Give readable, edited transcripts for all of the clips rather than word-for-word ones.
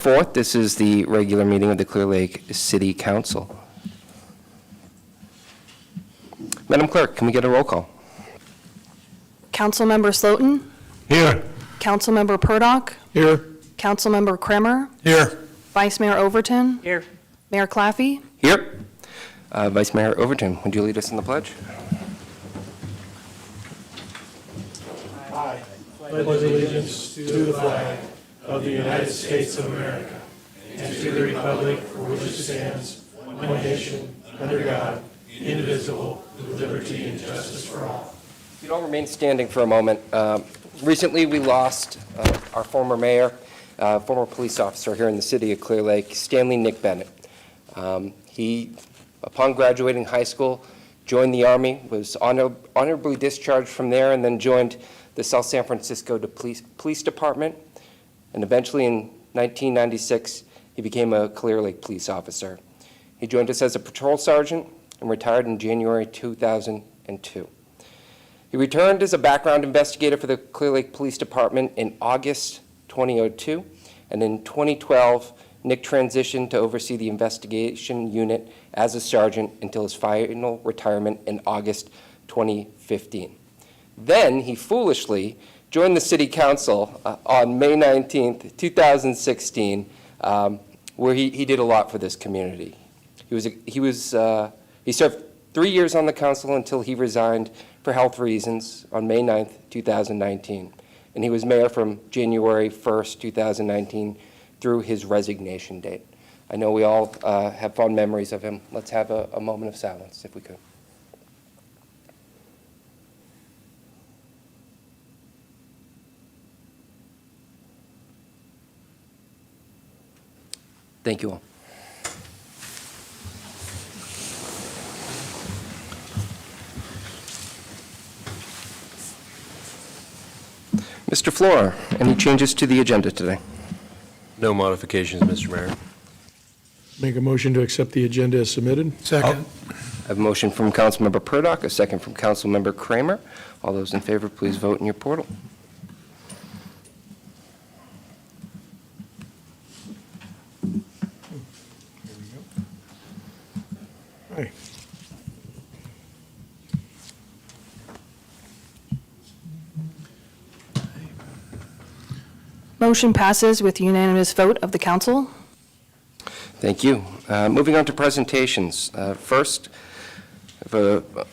4th, this is the regular meeting of the Clearlake City Council. Madam Clerk, can we get a roll call? Councilmember Slotin? Here. Councilmember Purdock? Here. Councilmember Kremer? Here. Vice Mayor Overton? Here. Mayor Claffey? Here. Vice Mayor Overton, would you lead us in the pledge? I pledge allegiance to the flag of the United States of America and to the republic for which it stands, one nation, under God, indivisible, with liberty and justice for all. If you'd all remain standing for a moment. Recently, we lost our former mayor, former police officer here in the city of Clearlake, Stanley Nick Bennett. He, upon graduating high school, joined the Army, was honorably discharged from there, and then joined the South San Francisco Police Department. And eventually, in 1996, he became a Clearlake police officer. He joined us as a patrol sergeant and retired in January 2002. He returned as a background investigator for the Clearlake Police Department in August 2002, and in 2012, Nick transitioned to oversee the investigation unit as a sergeant until his final retirement in August 2015. Then he foolishly joined the City Council on May 19th, 2016, where he did a lot for this community. He served 3 years on the council until he resigned for health reasons on May 9th, 2019. And he was mayor from January 1st, 2019 through his resignation date. I know we all have fond memories of him. Let's have a moment of silence, if we could. Thank you all. Mr. Flora, any changes to the agenda today? No modifications, Mr. Mayor. Make a motion to accept the agenda as submitted. Second. I have a motion from Councilmember Purdock, a second from Councilmember Kramer. All those in favor, please vote in your portal. Aye. Motion passes with unanimous vote of the council. Thank you. Moving on to presentations. First, I have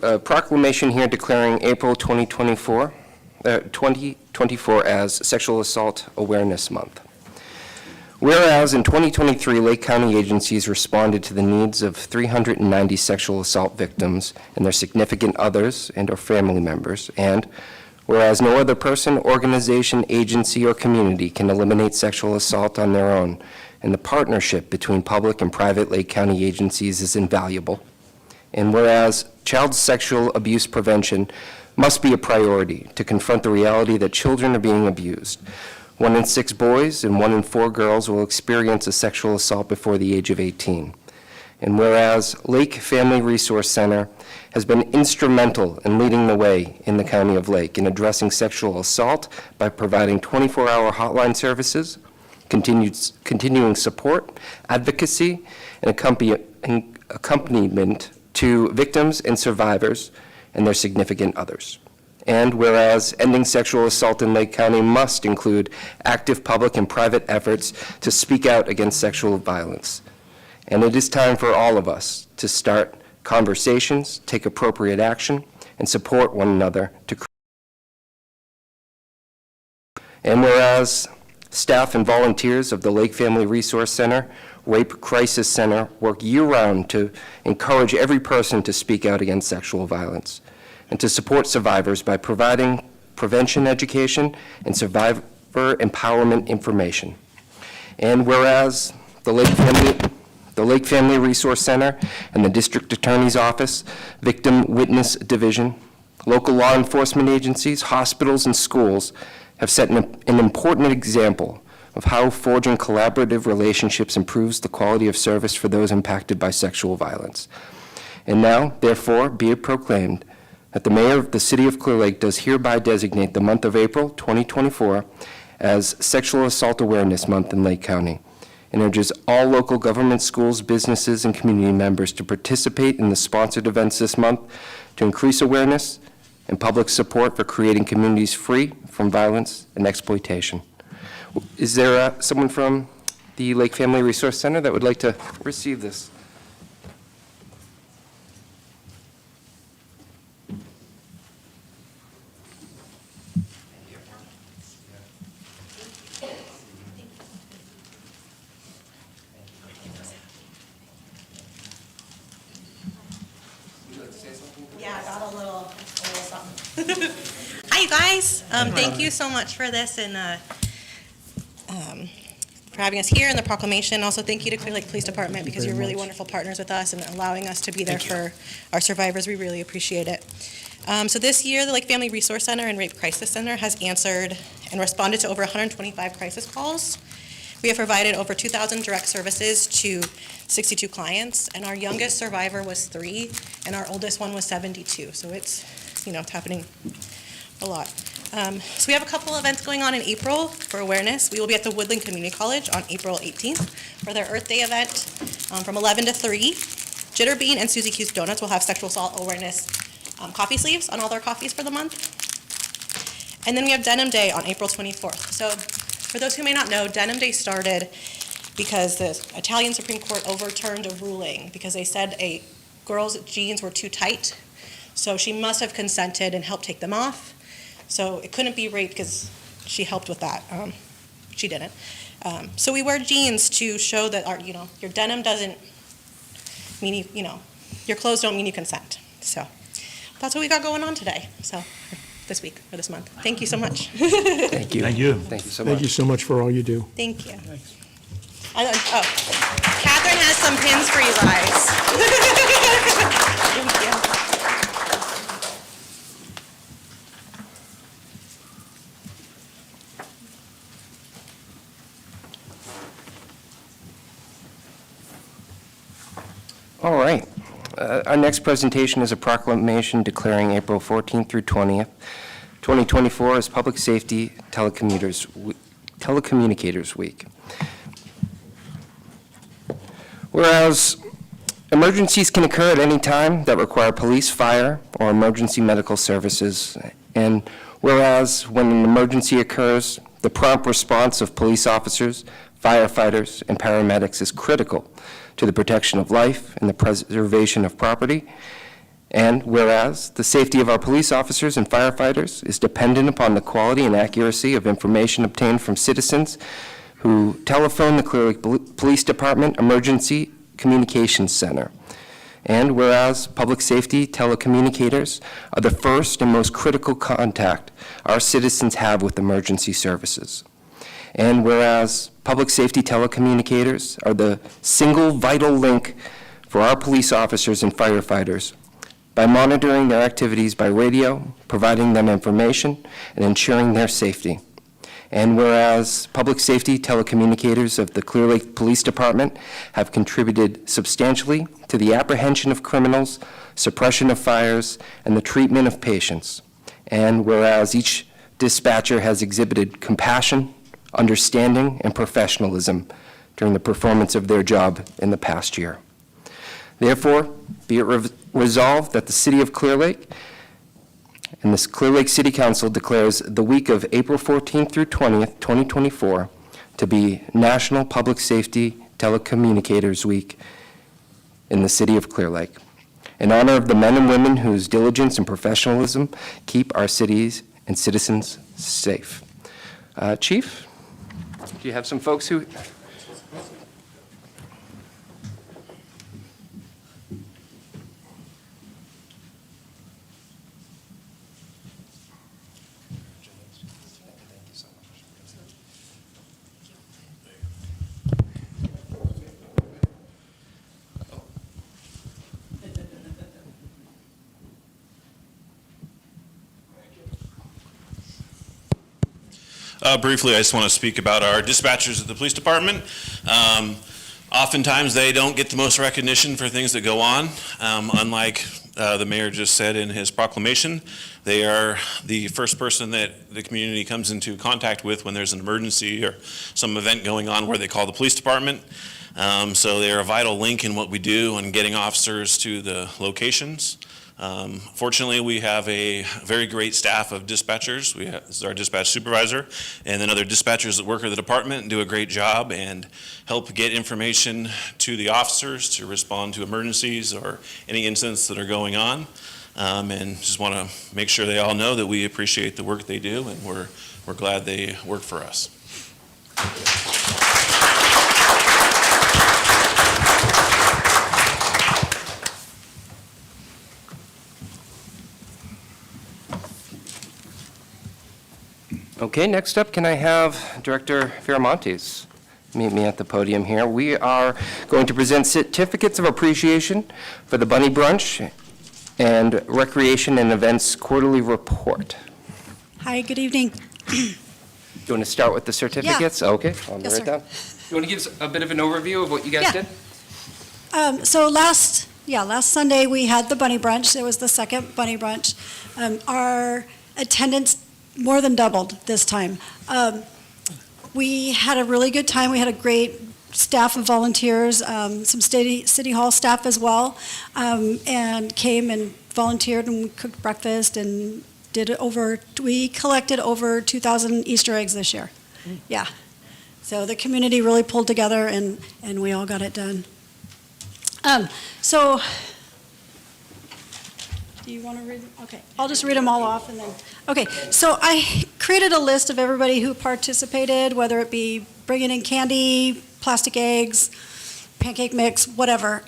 a proclamation here declaring April 2024 as Sexual Assault Awareness Month. Whereas in 2023, Lake County agencies responded to the needs of 390 sexual assault victims and their significant others and/or family members, and whereas no other person, organization, agency, or community can eliminate sexual assault on their own, and the partnership between public and private Lake County agencies is invaluable. And whereas child sexual abuse prevention must be a priority to confront the reality that children are being abused. 1 in 6 boys and 1 in 4 girls will experience a sexual assault before the age of 18. And whereas Lake Family Resource Center has been instrumental in leading the way in the County of Lake in addressing sexual assault by providing 24-hour hotline services, continuing support, advocacy, and accompaniment to victims and survivors and their significant others. And whereas ending sexual assault in Lake County must include active public and private efforts to speak out against sexual violence. And it is time for all of us to start conversations, take appropriate action, and support one another to. And whereas staff and volunteers of the Lake Family Resource Center, Rape Crisis Center work year-round to encourage every person to speak out against sexual violence and to support survivors by providing prevention education and survivor empowerment information. And whereas the Lake Family Resource Center and the District Attorney's Office, Victim Witness Division, local law enforcement agencies, hospitals, and schools have set an important example of how forging collaborative relationships improves the quality of service for those impacted by sexual violence. And now, therefore, be it proclaimed that the Mayor of the City of Clearlake does hereby designate the month of April 2024 as Sexual Assault Awareness Month in Lake County, and urges all local government, schools, businesses, and community members to participate in the sponsored events this month to increase awareness and public support for creating communities free from violence and exploitation. Is there someone from the Lake Family Resource Center that would like to receive this? Yeah, I got a little something. Hi, you guys. Thank you so much for this and for having us here and the proclamation. Also, thank you to Clearlake Police Department because you're really wonderful partners with us and allowing us to be there for our survivors. We really appreciate it. So this year, the Lake Family Resource Center and Rape Crisis Center has answered and responded to over 125 crisis calls. We have provided over 2,000 direct services to 62 clients, and our youngest survivor was 3, and our oldest one was 72. So it's, it's happening a lot. So we have a couple events going on in April for awareness. We will be at the Woodland Community College on April 18th for their Earth Day event from 11 to 3. Jitterbean and Susie Q's Donuts will have sexual assault awareness coffee sleeves on all their coffees for the month. And then we have Denim Day on April 24th. So for those who may not know, Denim Day started because the Italian Supreme Court overturned a ruling because they said a girl's jeans were too tight. So she must have consented and helped take them off. So it couldn't be rape because she helped with that. She didn't. So we wear jeans to show that your denim doesn't mean your clothes don't mean you consent. So that's what we got going on today. So this week or this month. Thank you so much. Thank you. Thank you. Thank you so much. Thank you so much for all you do. Thank you. Catherine has some pins for you guys. Thank you. All right. Our next presentation is a proclamation declaring April 14th through 20th, 2024 as Public Safety Telecommunicators Week. Whereas emergencies can occur at any time that require police, fire, or emergency medical services, and whereas when an emergency occurs, the prompt response of police officers, firefighters, and paramedics is critical to the protection of life and the preservation of property. And whereas the safety of our police officers and firefighters is dependent upon the quality and accuracy of information obtained from citizens who telephone the Clearlake Police Department Emergency Communications Center. And whereas public safety telecommunicators are the first and most critical contact our citizens have with emergency services. And whereas public safety telecommunicators are the single vital link for our police officers and firefighters by monitoring their activities by radio, providing them information, and ensuring their safety. And whereas public safety telecommunicators of the Clearlake Police Department have contributed substantially to the apprehension of criminals, suppression of fires, and the treatment of patients. And whereas each dispatcher has exhibited compassion, understanding, and professionalism during the performance of their job in the past year. Therefore, be it resolved that the City of Clearlake and this Clearlake City Council declares the week of April 14th through 20th, 2024, to be National Public Safety Telecommunicators Week in the City of Clearlake, in honor of the men and women whose diligence and professionalism keep our cities and citizens safe. Chief? Do you have some folks who... Briefly, I just want to speak about our dispatchers at the police department. Oftentimes, they don't get the most recognition for things that go on. Unlike the mayor just said in his proclamation, they are the first person that the community comes into contact with when there's an emergency or some event going on where they call the police department. So they're a vital link in what we do and getting officers to the locations. Fortunately, we have a very great staff of dispatchers. This is our dispatch supervisor, and then other dispatchers that work at the department and do a great job and help get information to the officers to respond to emergencies or any incidents that are going on. And just want to make sure they all know that we appreciate the work they do, and we're glad they work for us. Okay, next up, can I have Director Viramontes meet me at the podium here? We are going to present certificates of appreciation for the Bunny Brunch and Recreation and Events Quarterly Report. Hi, good evening. Do you want to start with the certificates? Okay, I'll Yes, write sir. down. You want to give us a bit of an overview of what you guys Yeah. did? So last Sunday, we had the Bunny Brunch. It was the second Bunny Brunch. Our attendance more than doubled this time. We had a really good time. We had a great staff of volunteers, some City Hall staff as well, and came and volunteered and we cooked breakfast and we collected over 2,000 Easter eggs this year. Yeah. So the community really pulled together and we all got it done. So, do you want to read them? Okay, I'll just read them all off and then, okay. So I created a list of everybody who participated, whether it be bringing in candy, plastic eggs, pancake mix, whatever.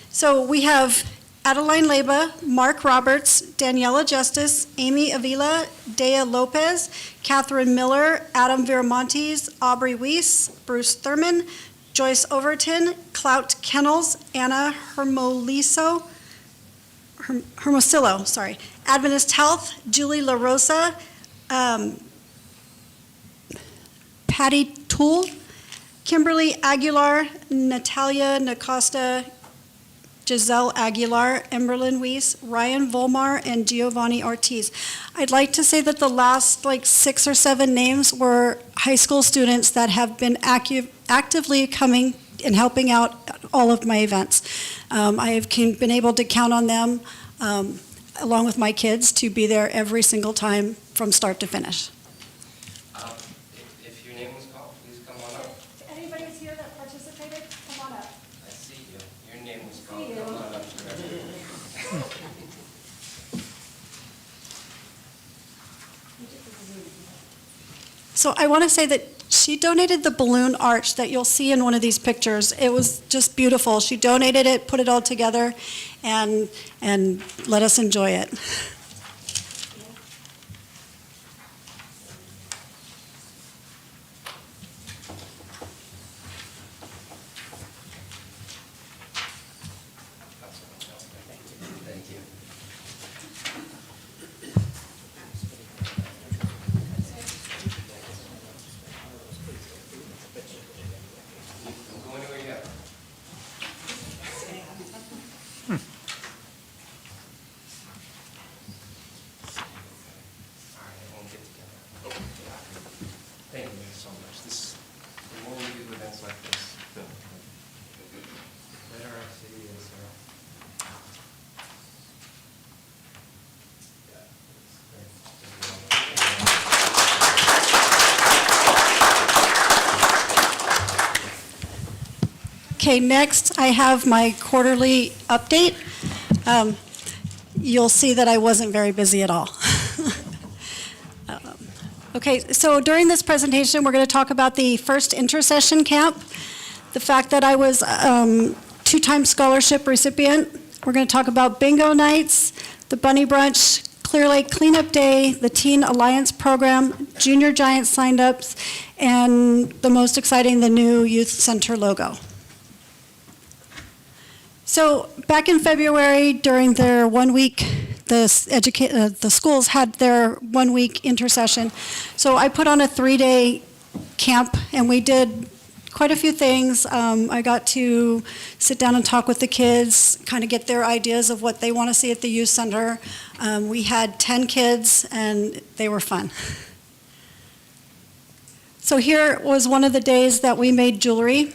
So we have Adeline Leba, Mark Roberts, Daniela Justice, Amy Avila, Dea Lopez, Catherine Miller, Adam Viramontes, Aubrey Weiss, Bruce Thurman, Joyce Overton, Clout Kennels, Anna Hermosillo, Adventist Health, Julie La Rosa, Patty Toole, Kimberly Aguilar, Natalia Nacosta, Giselle Aguilar, Emberlyn Weiss, Ryan Volmar, and Giovanni Ortiz. I'd like to say that the last 6 or 7 names were high school students that have been actively coming and helping out at all of my events. I have been able to count on them, along with my kids, to be there every single time from start to finish. If your name was called, please come on up. Anybody who's here that participated, come on up. I see you. Your name was called. Come on up. So I want to say that she donated the balloon arch that you'll see in one of these pictures. It was just beautiful. She donated it, put it all together, and let us enjoy it. Thank you. Go anywhere you have. All right, everyone get together. Thank you guys so much. The more we do events like this, the better our city is. Okay, next I have my quarterly update. You'll see that I wasn't very busy at all. Okay, so during this presentation, we're going to talk about the first intercession camp, the fact that I was two-time scholarship recipient. We're going to talk about bingo nights, the Bunny Brunch, Clearlake Cleanup Day, the Teen Alliance Program, Junior Giant signed-ups, and the most exciting, the new Youth Center logo. So back in February, during their 1 week, the schools had their 1 week intercession. So I put on a 3-day camp, and we did quite a few things. I got to sit down and talk with the kids, kind of get their ideas of what they want to see at the youth center. We had 10 kids, and they were fun. So here was one of the days that we made jewelry.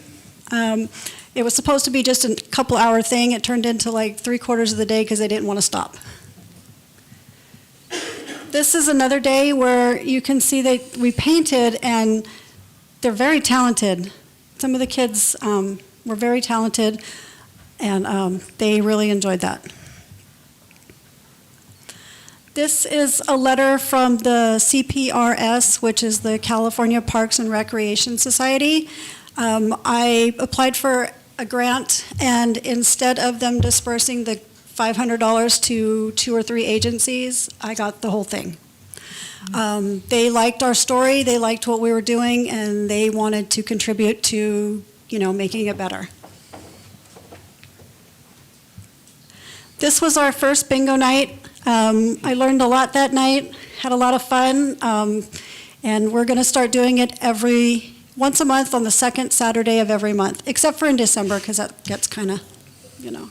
It was supposed to be just a couple-hour thing. It turned into like 3/4 of the day because they didn't want to stop. This is another day where you can see that we painted, and they're very talented. Some of the kids were very talented, and they really enjoyed that. This is a letter from the CPRS, which is the California Parks and Recreation Society. I applied for a grant, and instead of them dispersing the $500 to 2 or 3 agencies, I got the whole thing. They liked our story, they liked what we were doing, and they wanted to contribute to, making it better. This was our first bingo night. I learned a lot that night, had a lot of fun, and we're going to start doing it once a month on the second Saturday of every month, except for in December, because that gets kind of,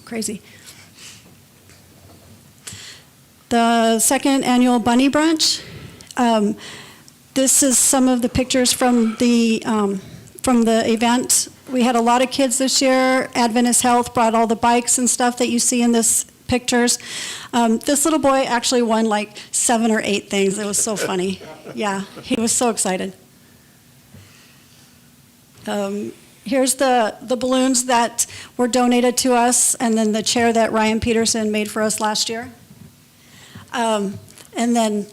crazy. The second annual Bunny Brunch. This is some of the pictures from the event. We had a lot of kids this year. Adventist Health brought all the bikes and stuff that you see in this pictures. This little boy actually won like 7 or 8 things. It was so funny. Yeah, he was so excited. Here's the balloons that were donated to us, and then the chair that Ryan Peterson made for us last year. And then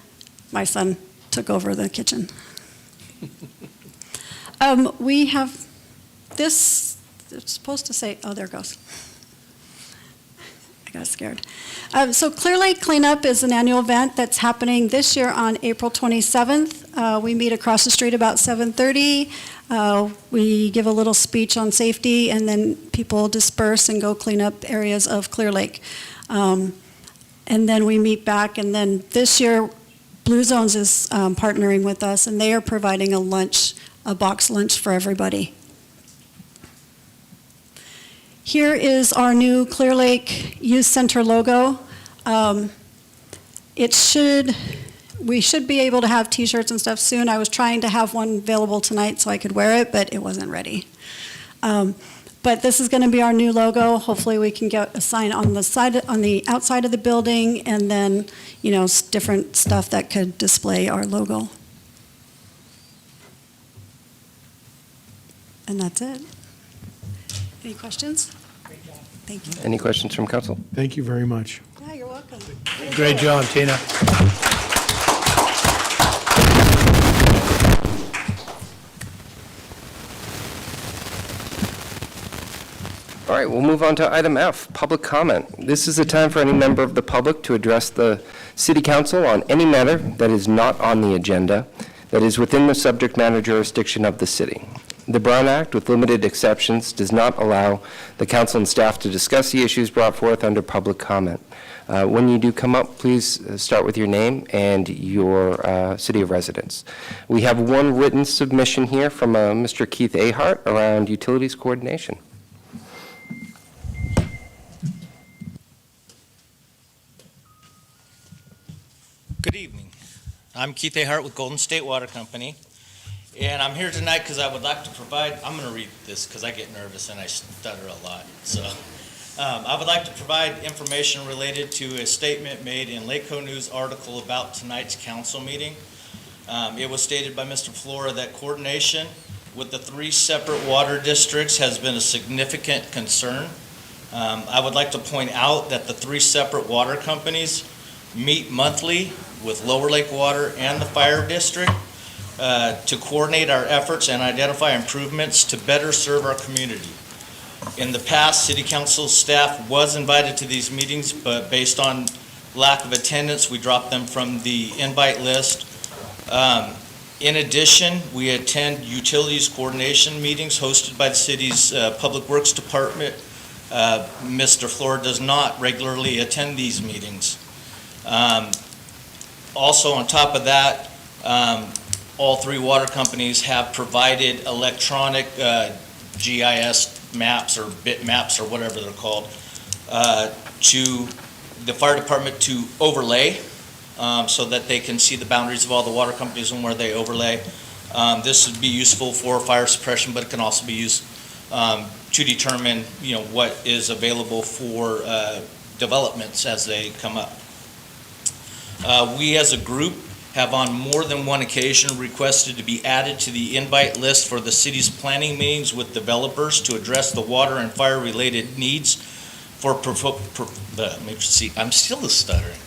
my son took over the kitchen. We have this, it's supposed to say, oh, there it goes. I got scared. So Clearlake Cleanup is an annual event that's happening this year on April 27th. We meet across the street about 7:30. We give a little speech on safety, and then people disperse and go clean up areas of Clearlake. And then we meet back, and then this year Blue Zones is partnering with us, and they are providing a box lunch for everybody. Here is our new Clearlake Youth Center logo. We should be able to have t-shirts and stuff soon. I was trying to have one available tonight so I could wear it, but it wasn't ready. But this is going to be our new logo. Hopefully we can get a sign on the outside of the building, and then, different stuff that could display our logo. And that's it. Any questions? Great job. Thank you. Any questions from council? Thank you very much. Yeah, you're welcome. Great job, Tina. All right, we'll move on to item F, public comment. This is a time for any member of the public to address the city council on any matter that is not on the agenda, that is within the subject matter jurisdiction of the city. The Brown Act, with limited exceptions, does not allow the council and staff to discuss the issues brought forth under public comment. When you do come up, please start with your name and your city of residence. We have one written submission here from Mr. Keith Ahart around utilities coordination. Good evening. I'm Keith Ahart with Golden State Water Company, and I'm here tonight because I would like to provide, I'm going to read this because I get nervous and I stutter a lot. So I would like to provide information related to a statement made in Lakeco News article about tonight's council meeting. It was stated by Mr. Flora that coordination with the 3 separate water districts has been a significant concern. I would like to point out that the 3 separate water companies meet monthly with Lower Lake Water and the Fire District to coordinate our efforts and identify improvements to better serve our community. In the past, City Council staff was invited to these meetings, but based on lack of attendance, we dropped them from the invite list. In addition, we attend utilities coordination meetings hosted by the city's Public Works Department. Mr. Flora does not regularly attend these meetings. Also, on top of that, all 3 water companies have provided electronic GIS maps or bit maps or whatever they're called, to the fire department to overlay, so that they can see the boundaries of all the water companies and where they overlay. This would be useful for fire suppression, but it can also be used to determine, what is available for developments as they come up. We as a group have on more than one occasion requested to be added to the invite list for the city's planning meetings with developers to address the water and fire-related needs for I'm still stuttering.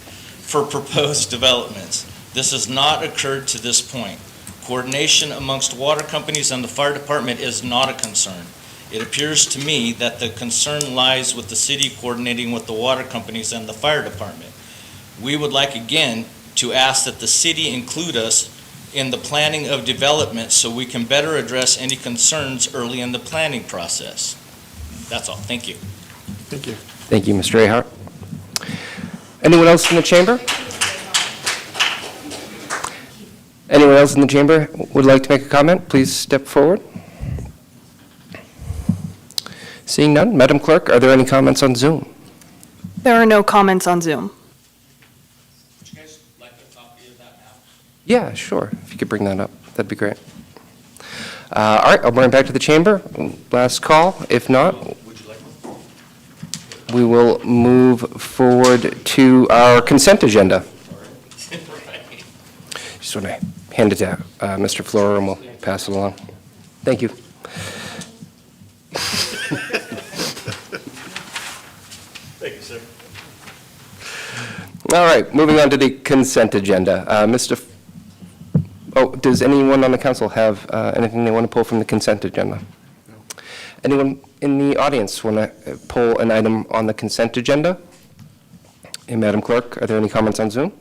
For proposed developments. This has not occurred to this point. Coordination amongst water companies and the fire department is not a concern. It appears to me that the concern lies with the city coordinating with the water companies and the fire department. We would like again to ask that the city include us in the planning of development so we can better address any concerns early in the planning process. That's all. Thank you. Thank you. Thank you, Mr. Ahart. Anyone else in the chamber? Anyone else in the chamber would like to make a comment? Please step forward. Seeing none, Madam Clerk, are there any comments on Zoom? There are no comments on Zoom. Would you guys like a copy of that map? Yeah, sure. If you could bring that up, that'd be great. All right, I'll bring it back to the chamber. Last call. If not, Would you like one? we will move forward to our consent agenda. Just want to hand it to Mr. Flora, and we'll pass it along. Thank you. Thank you, sir. All right, moving on to the consent agenda. Does anyone on the council have anything they want to pull from the consent agenda? Anyone in the audience want to pull an item on the consent agenda? And Madam Clerk, are there any comments on Zoom?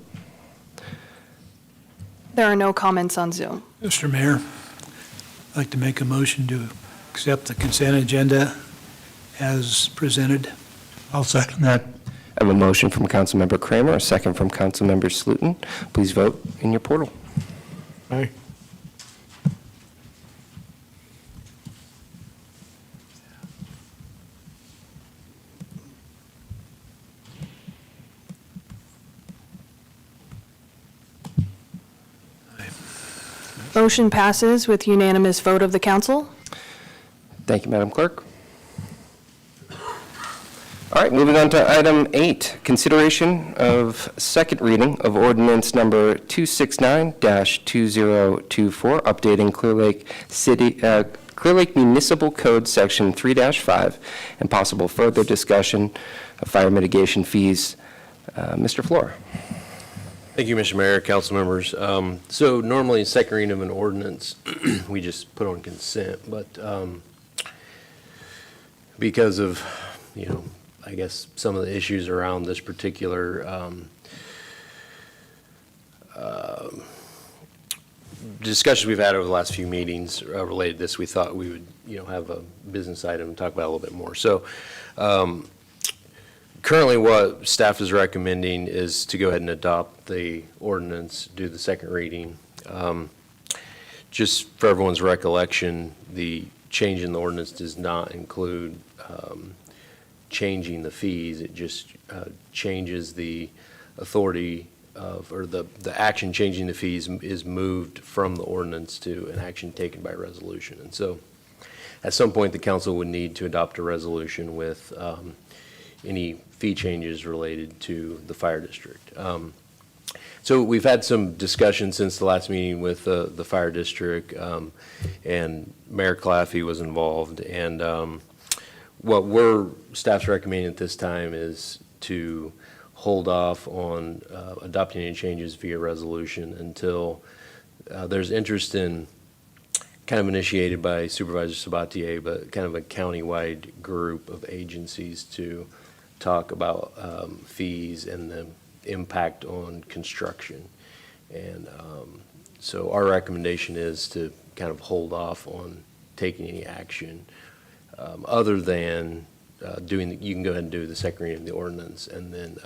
There are no comments on Zoom. Mr. Mayor, I'd like to make a motion to accept the consent agenda as presented. I'll second that. I have a motion from Councilmember Kramer, a second from Councilmember Slutin. Please vote in your portal. Aye. Motion passes with unanimous vote of the council. Thank you, Madam Clerk. All right, moving on to item 8, consideration of second reading of ordinance number 269-2024, updating Clearlake Municipal Code Section 3-5, and possible further discussion of fire mitigation fees. Mr. Flora. Thank you, Mr. Mayor, council members. So normally, second reading of an ordinance, we just put on consent, but because of, I guess some of the issues around this particular discussions we've had over the last few meetings related to this, we thought we would, have a business item and talk about it a little bit more. So currently what staff is recommending is to go ahead and adopt the ordinance, do the second reading. Just for everyone's recollection, the change in the ordinance does not include changing the fees. It just changes the authority of, or the action changing the fees is moved from the ordinance to an action taken by resolution. And so at some point, the council would need to adopt a resolution with any fee changes related to the fire district. So we've had some discussion since the last meeting with the fire district, and Mayor Claffey was involved. And what staff's recommending at this time is to hold off on adopting any changes via resolution until there's interest in, kind of initiated by Supervisor Sabatier, but kind of a countywide group of agencies to talk about fees and the impact on construction. And so our recommendation is to kind of hold off on taking any action other than you can go ahead and do the second reading of the ordinance, and then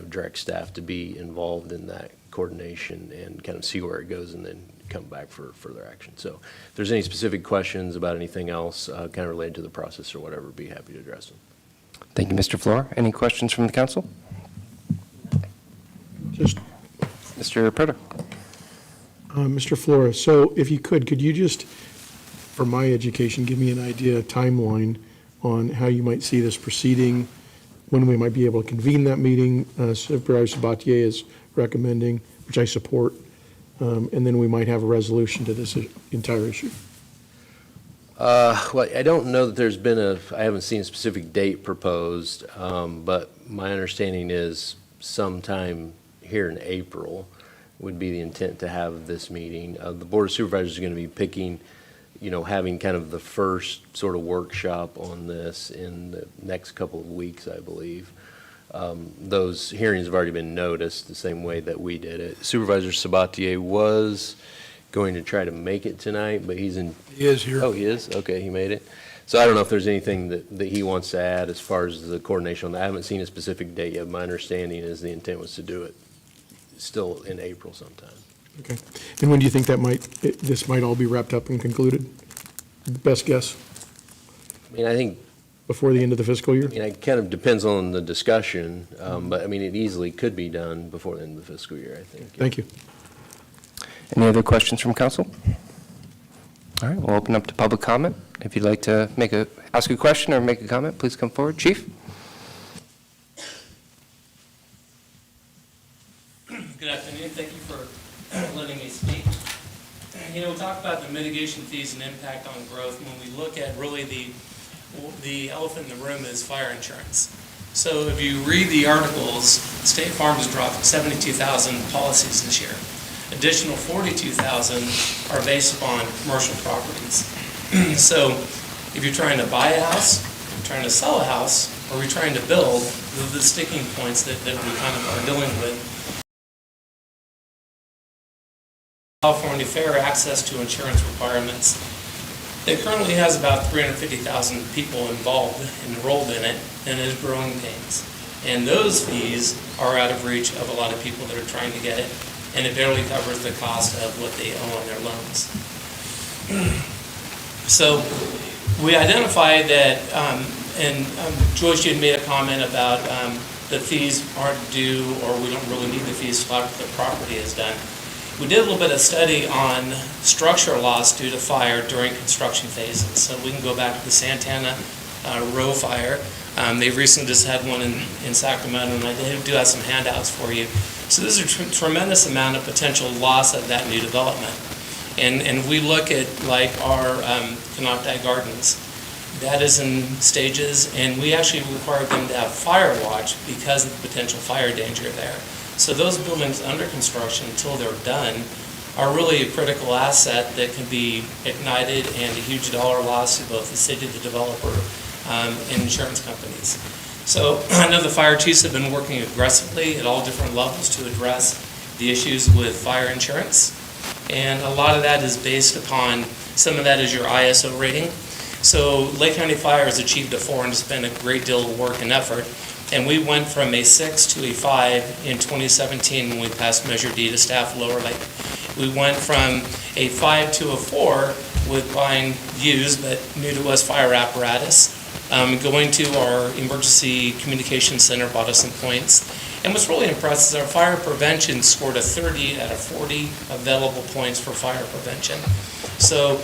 direct staff to be involved in that coordination and kind of see where it goes, and then come back for further action. So if there's any specific questions about anything else kind of related to the process or whatever, be happy to address them. Thank you, Mr. Flora. Any questions from the council? Just, Mr. Perda? Mr. Flores, so if you could you just, for my education, give me an idea, a timeline on how you might see this proceeding, when we might be able to convene that meeting, Supervisor Sabatier is recommending, which I support, and then we might have a resolution to this entire issue. Well, I don't know that there's been I haven't seen a specific date proposed, but my understanding is sometime here in April would be the intent to have this meeting. The Board of Supervisors is going to be picking, having kind of the first sort of workshop on this in the next couple of weeks, I believe. Those hearings have already been noticed the same way that we did it. Supervisor Sabatier was going to try to make it tonight, but he's in. He is here. Oh, he is? Okay, he made it. So I don't know if there's anything that he wants to add as far as the coordination on that. I haven't seen a specific date yet. My understanding is the intent was to do it still in April sometime. Okay. And when do you think this might all be wrapped up and concluded? Best guess, I mean, I think, before the end of the fiscal year? it kind of depends on the discussion, but I mean, it easily could be done before the end of the fiscal year, I think. Thank you. Any other questions from council? All right, we'll open up to public comment. If you'd like to ask a question or make a comment, please come forward. Chief? Good afternoon. Thank you for letting me speak. We talk about the mitigation fees and impact on growth. When we look at really the elephant in the room is fire insurance. So if you read the articles, State Farm has dropped 72,000 policies this year. Additional 42,000 are based upon commercial properties. So if you're trying to buy a house, if you're trying to sell a house, or you're trying to build, the sticking points that we kind of are dealing with. California Fair access to insurance requirements. It currently has about 350,000 people enrolled in it, and it is growing pains. And those fees are out of reach of a lot of people that are trying to get it, and it barely covers the cost of what they owe on their loans. So we identified that, Joyce, you had made a comment about the fees aren't due, or we don't really need the fees after the property is done. We did a little bit of study on structural loss due to fire during construction phases. So we can go back to the Santana Row fire. They recently just had one in Sacramento, and I do have some handouts for you. So there's a tremendous amount of potential loss of that new development. And we look at like our Canoptag Gardens. That is in stages, and we actually require them to have fire watch because of the potential fire danger there. So those buildings under construction until they're done are really a critical asset that can be ignited and a huge dollar loss to both the city, the developer, and insurance companies. So I know the fire chiefs have been working aggressively at all different levels to address the issues with fire insurance. And a lot of that is based upon, some of that is your ISO rating. So Lake County Fire has achieved a 4 and spent a great deal of work and effort. And we went from a 6 to a 5 in 2017 when we passed Measure D to staff Lower Lake. We went from a 5 to a 4 with buying used but new to us fire apparatus. Going to our emergency communication center bought us some points. And what's really impressive is our fire prevention scored a 30 out of 40 available points for fire prevention. So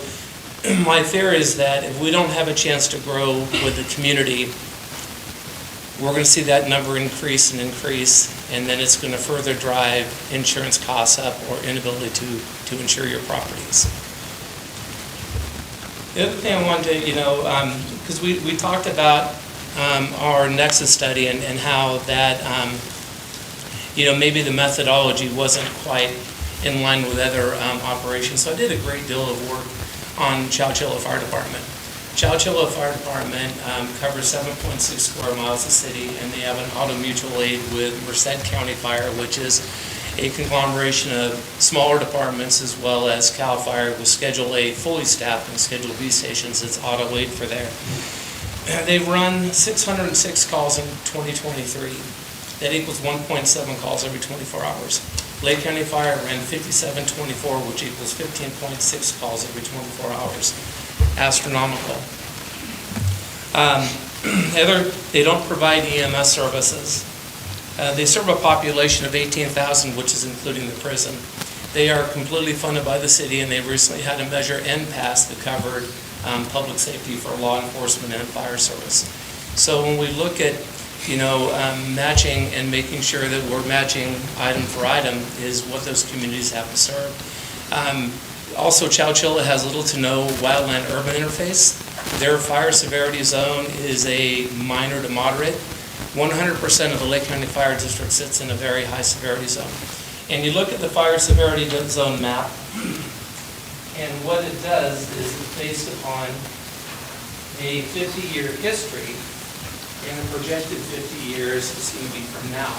my fear is that if we don't have a chance to grow with the community, we're going to see that number increase, and then it's going to further drive insurance costs up or inability to insure your properties. The other thing I wanted to, because we talked about our Nexus study and how that, maybe the methodology wasn't quite in line with other operations. So I did a great deal of work on Chowchilla Fire Department. Chowchilla Fire Department covers 7.6 square miles of city, and they have an auto mutual aid with Merced County Fire, which is a conglomeration of smaller departments as well as CAL FIRE with Schedule A fully staffed and Schedule B stations. It's auto aid for there. They've run 606 calls in 2023. That equals 1.7 calls every 24 hours. Lake County Fire ran 5724, which equals 15.6 calls every 24 hours. Astronomical. They don't provide EMS services. They serve a population of 18,000, which is including the prison. They are completely funded by the city, and they recently had a measure passed that covered public safety for law enforcement and fire service. So when we look at, matching and making sure that we're matching item for item is what those communities have to serve. Also, Chowchilla has little to no wildland-urban interface. Their fire severity zone is a minor to moderate. 100% of the Lake County Fire District sits in a very high severity zone. And you look at the fire severity zone map, and what it does is it's based upon a 50-year history, and the projected 50 years is going to be from now.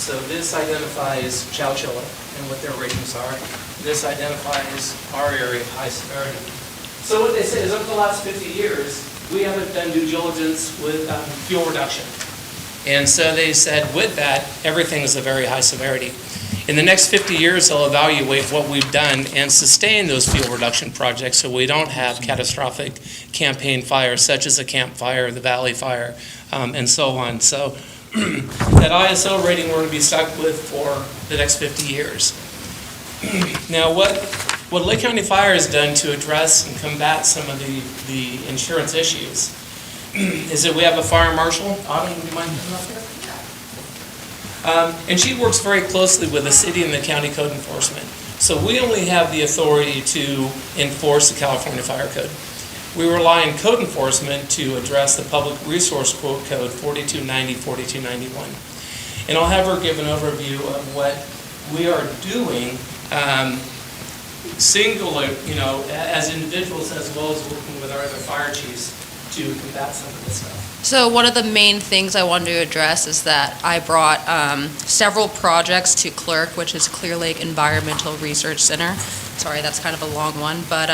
So this identifies Chowchilla and what their ratings are. This identifies our area of high severity. So what they say is over the last 50 years, we haven't done due diligence with fuel reduction. And so they said with that, everything is a very high severity. In the next 50 years, they'll evaluate what we've done and sustain those fuel reduction projects so we don't have catastrophic campaign fires such as the Camp Fire, the Valley Fire, and so on. So that ISO rating we're going to be stuck with for the next 50 years. Now, what Lake County Fire has done to address and combat some of the insurance issues is that we have a fire marshal. Autumn, would you mind coming up here? And she works very closely with the city and the county code enforcement. So we only have the authority to enforce the California Fire Code. We rely on code enforcement to address the Public Resource Quote Code 4290, 4291. And I'll have her give an overview of what we are doing singular, as individuals as well as working with our other fire chiefs to combat some of this stuff. So one of the main things I wanted to address is that I brought several projects to CLERC, which is Clearlake Environmental Research Center. Sorry, that's kind of a long one, but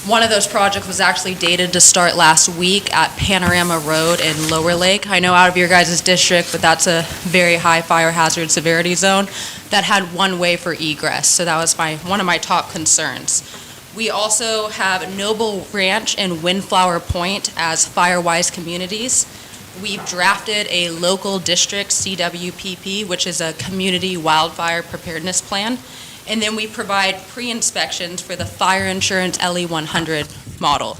one of those projects was actually dated to start last week at Panorama Road in Lower Lake. I know out of your guys' district, but that's a very high fire hazard severity zone that had one way for egress. So that was one of my top concerns. We also have Noble Ranch and Windflower Point as fire-wise communities. We've drafted a local district CWPP, which is a community wildfire preparedness plan. And then we provide pre-inspections for the fire insurance LE100 model.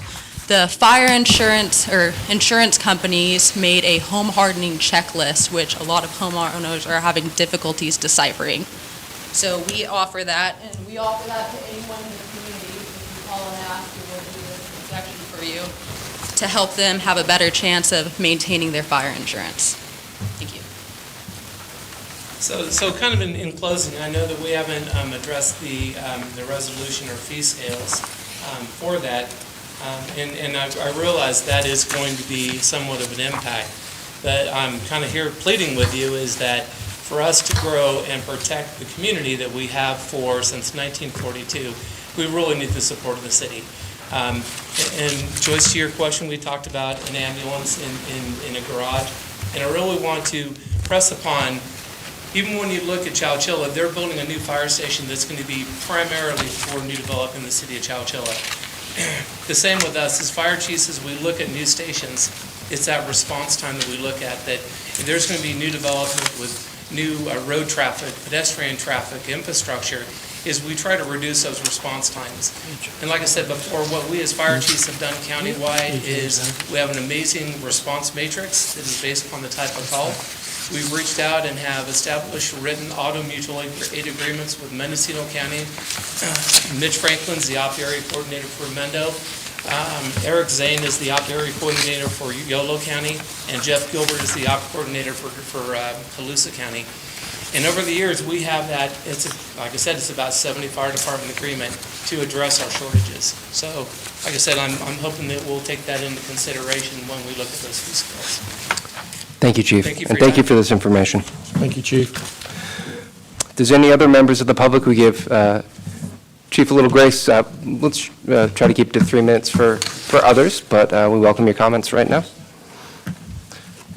The fire insurance companies made a home hardening checklist, which a lot of homeowners are having difficulties deciphering. So we offer that, and we offer that to anyone in the community. If you call and ask, we will do this inspection for you to help them have a better chance of maintaining their fire insurance. Thank you. So kind of in closing, I know that we haven't addressed the resolution or fee scales for that, and I realize that is going to be somewhat of an impact. But I'm kind of here pleading with you is that for us to grow and protect the community that we have since 1942, we really need the support of the city. And Joyce, to your question, we talked about an ambulance in a garage, and I really want to press upon, even when you look at Chowchilla, they're building a new fire station that's going to be primarily for new development in the city of Chowchilla. The same with us as fire chiefs, as we look at new stations, it's that response time that we look at, that there's going to be new development with new road traffic, pedestrian traffic, infrastructure, is we try to reduce those response times. And like I said before, what we as fire chiefs have done countywide is we have an amazing response matrix that is based upon the type of call. We've reached out and have established written auto mutual aid agreements with Mendocino County. Mitch Franklin's the op area coordinator for Mendo. Eric Zane is the op area coordinator for Yolo County, and Jeff Gilbert is the op coordinator for Colusa County. And over the years, we have that, like I said, it's about 70 fire department agreement to address our shortages. So, like I said, I'm hoping that we'll take that into consideration when we look at those fee scales. Thank you, Chief. Thank you for And your thank you time. for this information. Thank you, Chief. If there's any other members of the public who give Chief a little grace, let's try to keep it to 3 minutes for others, but we welcome your comments right now.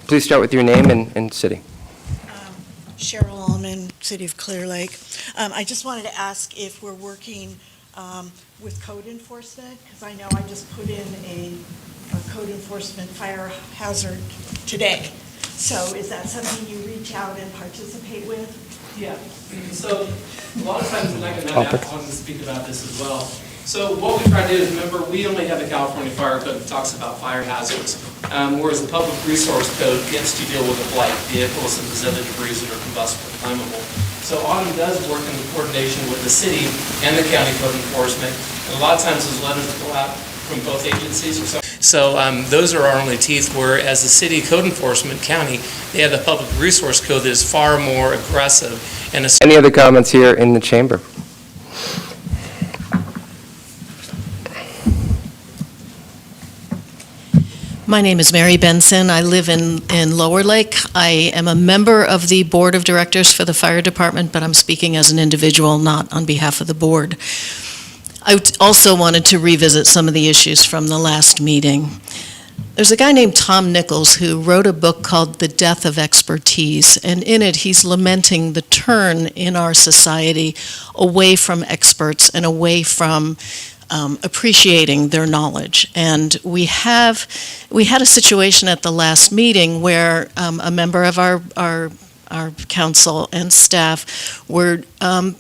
Please start with your name and city. Cheryl Allman, City of Clearlake. I just wanted to ask if we're working with code enforcement, because I know I just put in a code enforcement fire hazard today. So is that something you reach out and participate with? Yeah, so a lot of times, and I can speak about this as well. So what we try to do is, remember, we only have the California Fire Code that talks about fire hazards, whereas the Public Resource Code gets to deal with the blight vehicles and those other debris that are combustible, flammable. So Autumn does work in coordination with the city and the county code enforcement, and a lot of times those letters go out from both agencies. So those are our only teeth, whereas the city code enforcement, county, they have the Public Resource Code that is far more aggressive. And Any other comments here in the chamber? My name is Mary Benson. I live in Lower Lake. I am a member of the Board of Directors for the Fire Department, but I'm speaking as an individual, not on behalf of the board. I also wanted to revisit some of the issues from the last meeting. There's a guy named Tom Nichols who wrote a book called The Death of Expertise, and in it he's lamenting the turn in our society away from experts and away from appreciating their knowledge. And we had a situation at the last meeting where a member of our council and staff were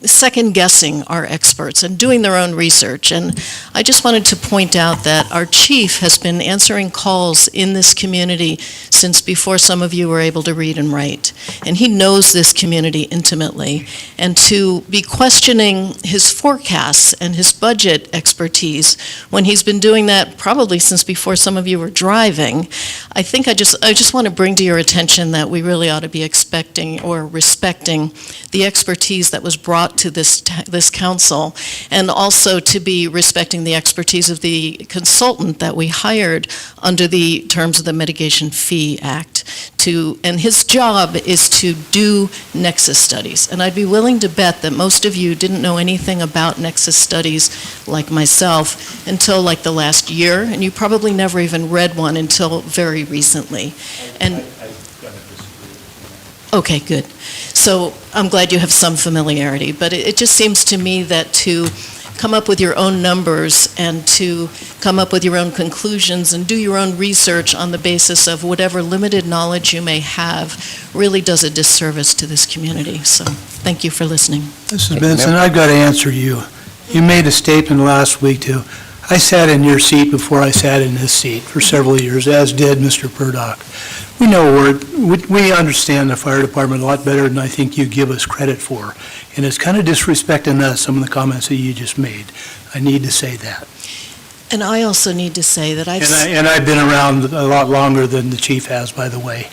second-guessing our experts and doing their own research. And I just wanted to point out that our chief has been answering calls in this community since before some of you were able to read and write. And he knows this community intimately. And to be questioning his forecasts and his budget expertise when he's been doing that probably since before some of you were driving, I think I just want to bring to your attention that we really ought to be expecting or respecting the expertise that was brought to this council, and also to be respecting the expertise of the consultant that we hired under the terms of the Mitigation Fee Act. And his job is to do nexus studies. And I'd be willing to bet that most of you didn't know anything about nexus studies, like myself, until like the last year, and you probably never even read one until very recently. And okay, good. So I'm glad you have some familiarity, but it just seems to me that to come up with your own numbers and to come up with your own conclusions and do your own research on the basis of whatever limited knowledge you may have really does a disservice to this community. So thank you for listening. Mrs. Benson, I've got to answer you. You made a statement last week, too. I sat in your seat before I sat in this seat for several years, as did Mr. Purdock. We understand the fire department a lot better than I think you give us credit for. And it's kind of disrespecting us, some of the comments that you just made. I need to say that. And I also need to say that I've been around a lot longer than the chief has, by the way.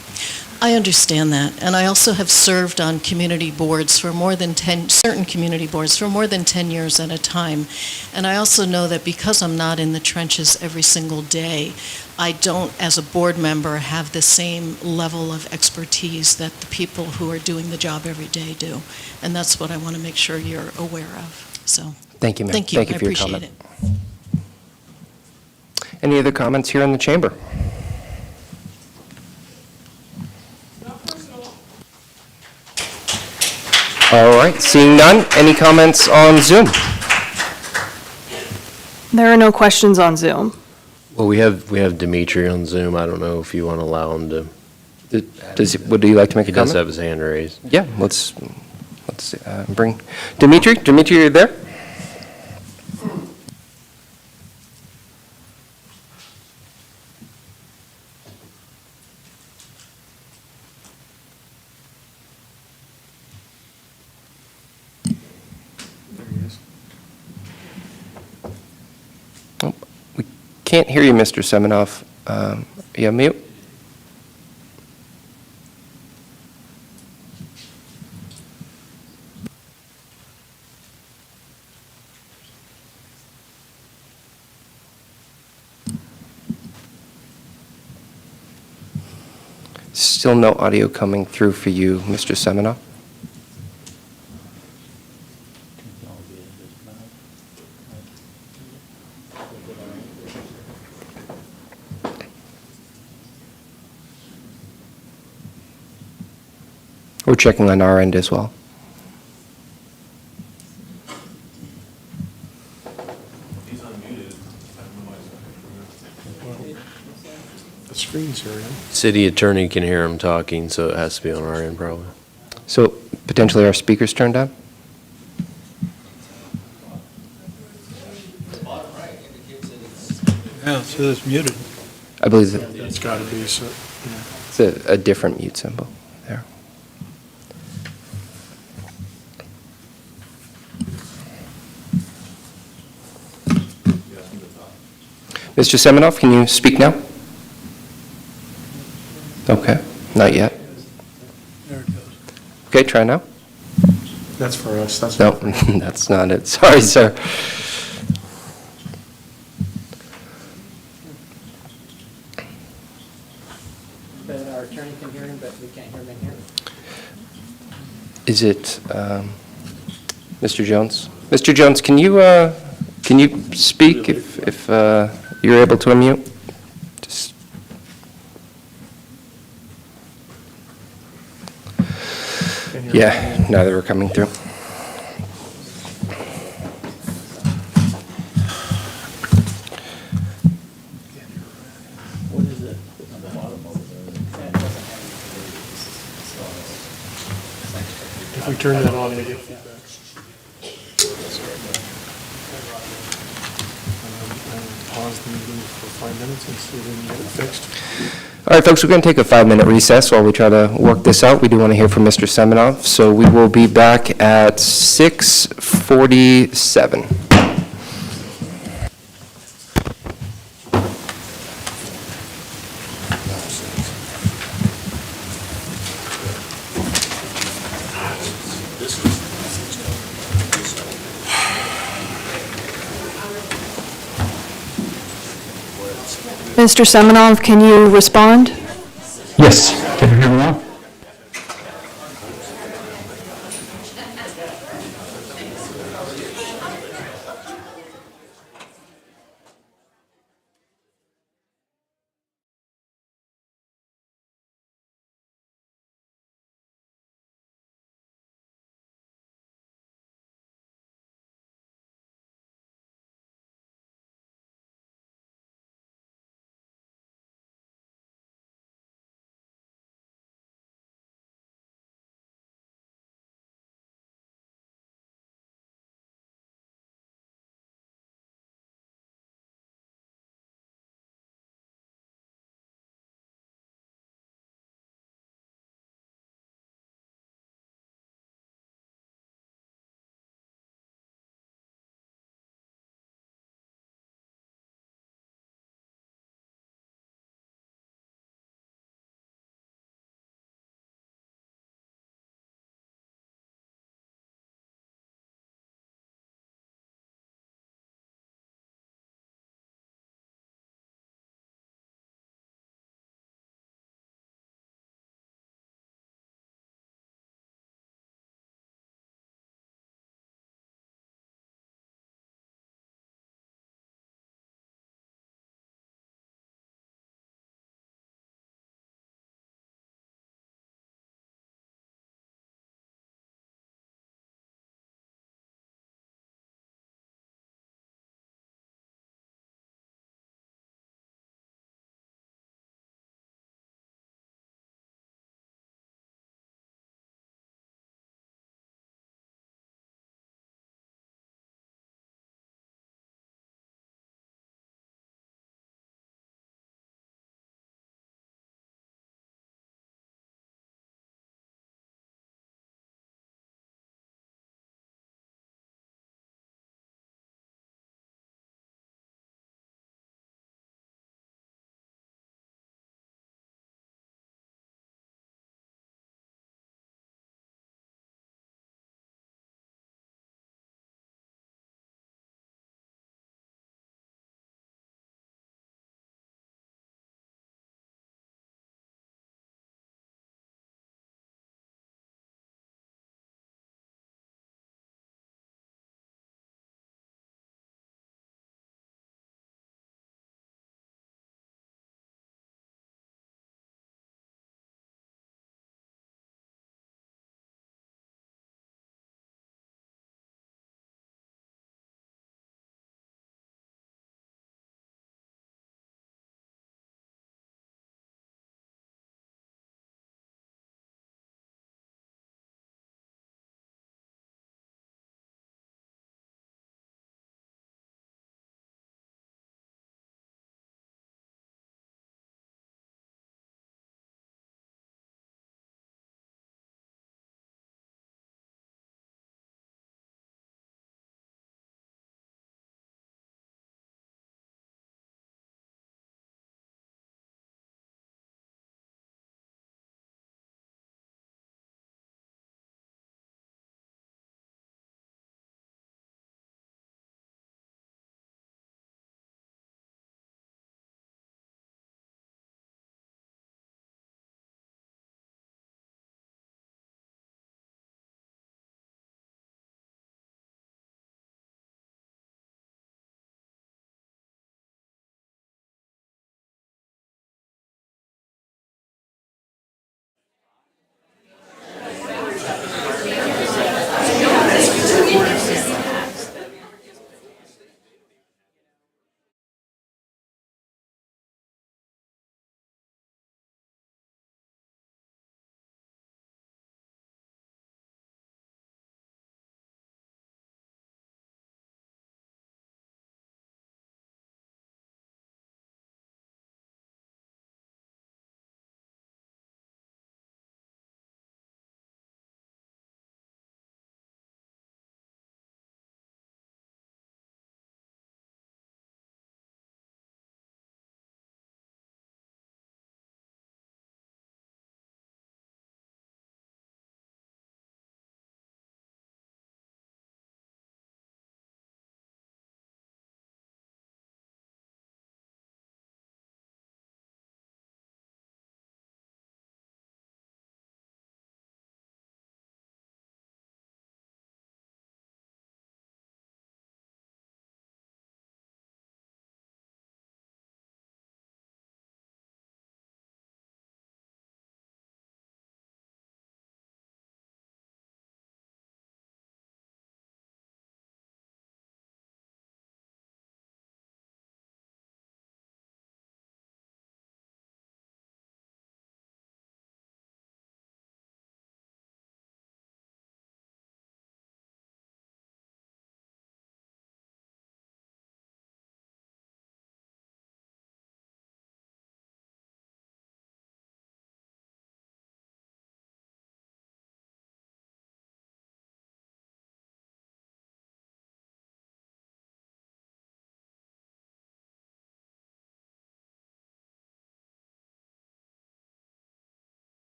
I understand that, and I also have served on community boards for more than 10, certain community boards for more than 10 years at a time. And I also know that because I'm not in the trenches every single day, I don't, as a board member, have the same level of expertise that the people who are doing the job every day do. And that's what I want to make sure you're aware of. So, Thank you, ma'am. thank you. Thank you I for your appreciate comment. it. Any other comments here in the chamber? All right, seeing none, any comments on Zoom? There are no questions on Zoom. Well, we have Dimitri on Zoom. I don't know if you want to allow him to. Would you like to make He a does comment? have his hand raised. Yeah, let's bring Dimitri. Dimitri, you're there? Oh, we can't hear you, Mr. Semenoff. You mute? Still no audio coming through for you, Mr. Semenoff. We're checking on our end as well. screens here, right? City attorney can hear him talking, so it has to be on our end probably. So potentially our speakers turned on? Yeah, it says muted. I believe that That's got to be, so, yeah. it's a different mute symbol there. Mr. Seminoff, can you speak now? Okay, not yet. There it goes. Okay, try now. That's for us, that's. No, that's not it. Sorry, sir. Our attorney can hear him, but we can't hear him in here. Is it Mr. Jones? Mr. Jones, can you speak if you're able to unmute? Just- Yeah, now that we're coming through. What is it on the bottom over there? That doesn't have any. If we turn that on, we get feedback. Pause the meeting for 5 minutes and see if we can get it fixed. All right, folks, we're going to take a 5-minute recess while we try to work this out. We do want to hear from Mr. Seminoff, so we will be back at 6:47. Mr. Seminoff, can you respond? Yes, can you hear me now?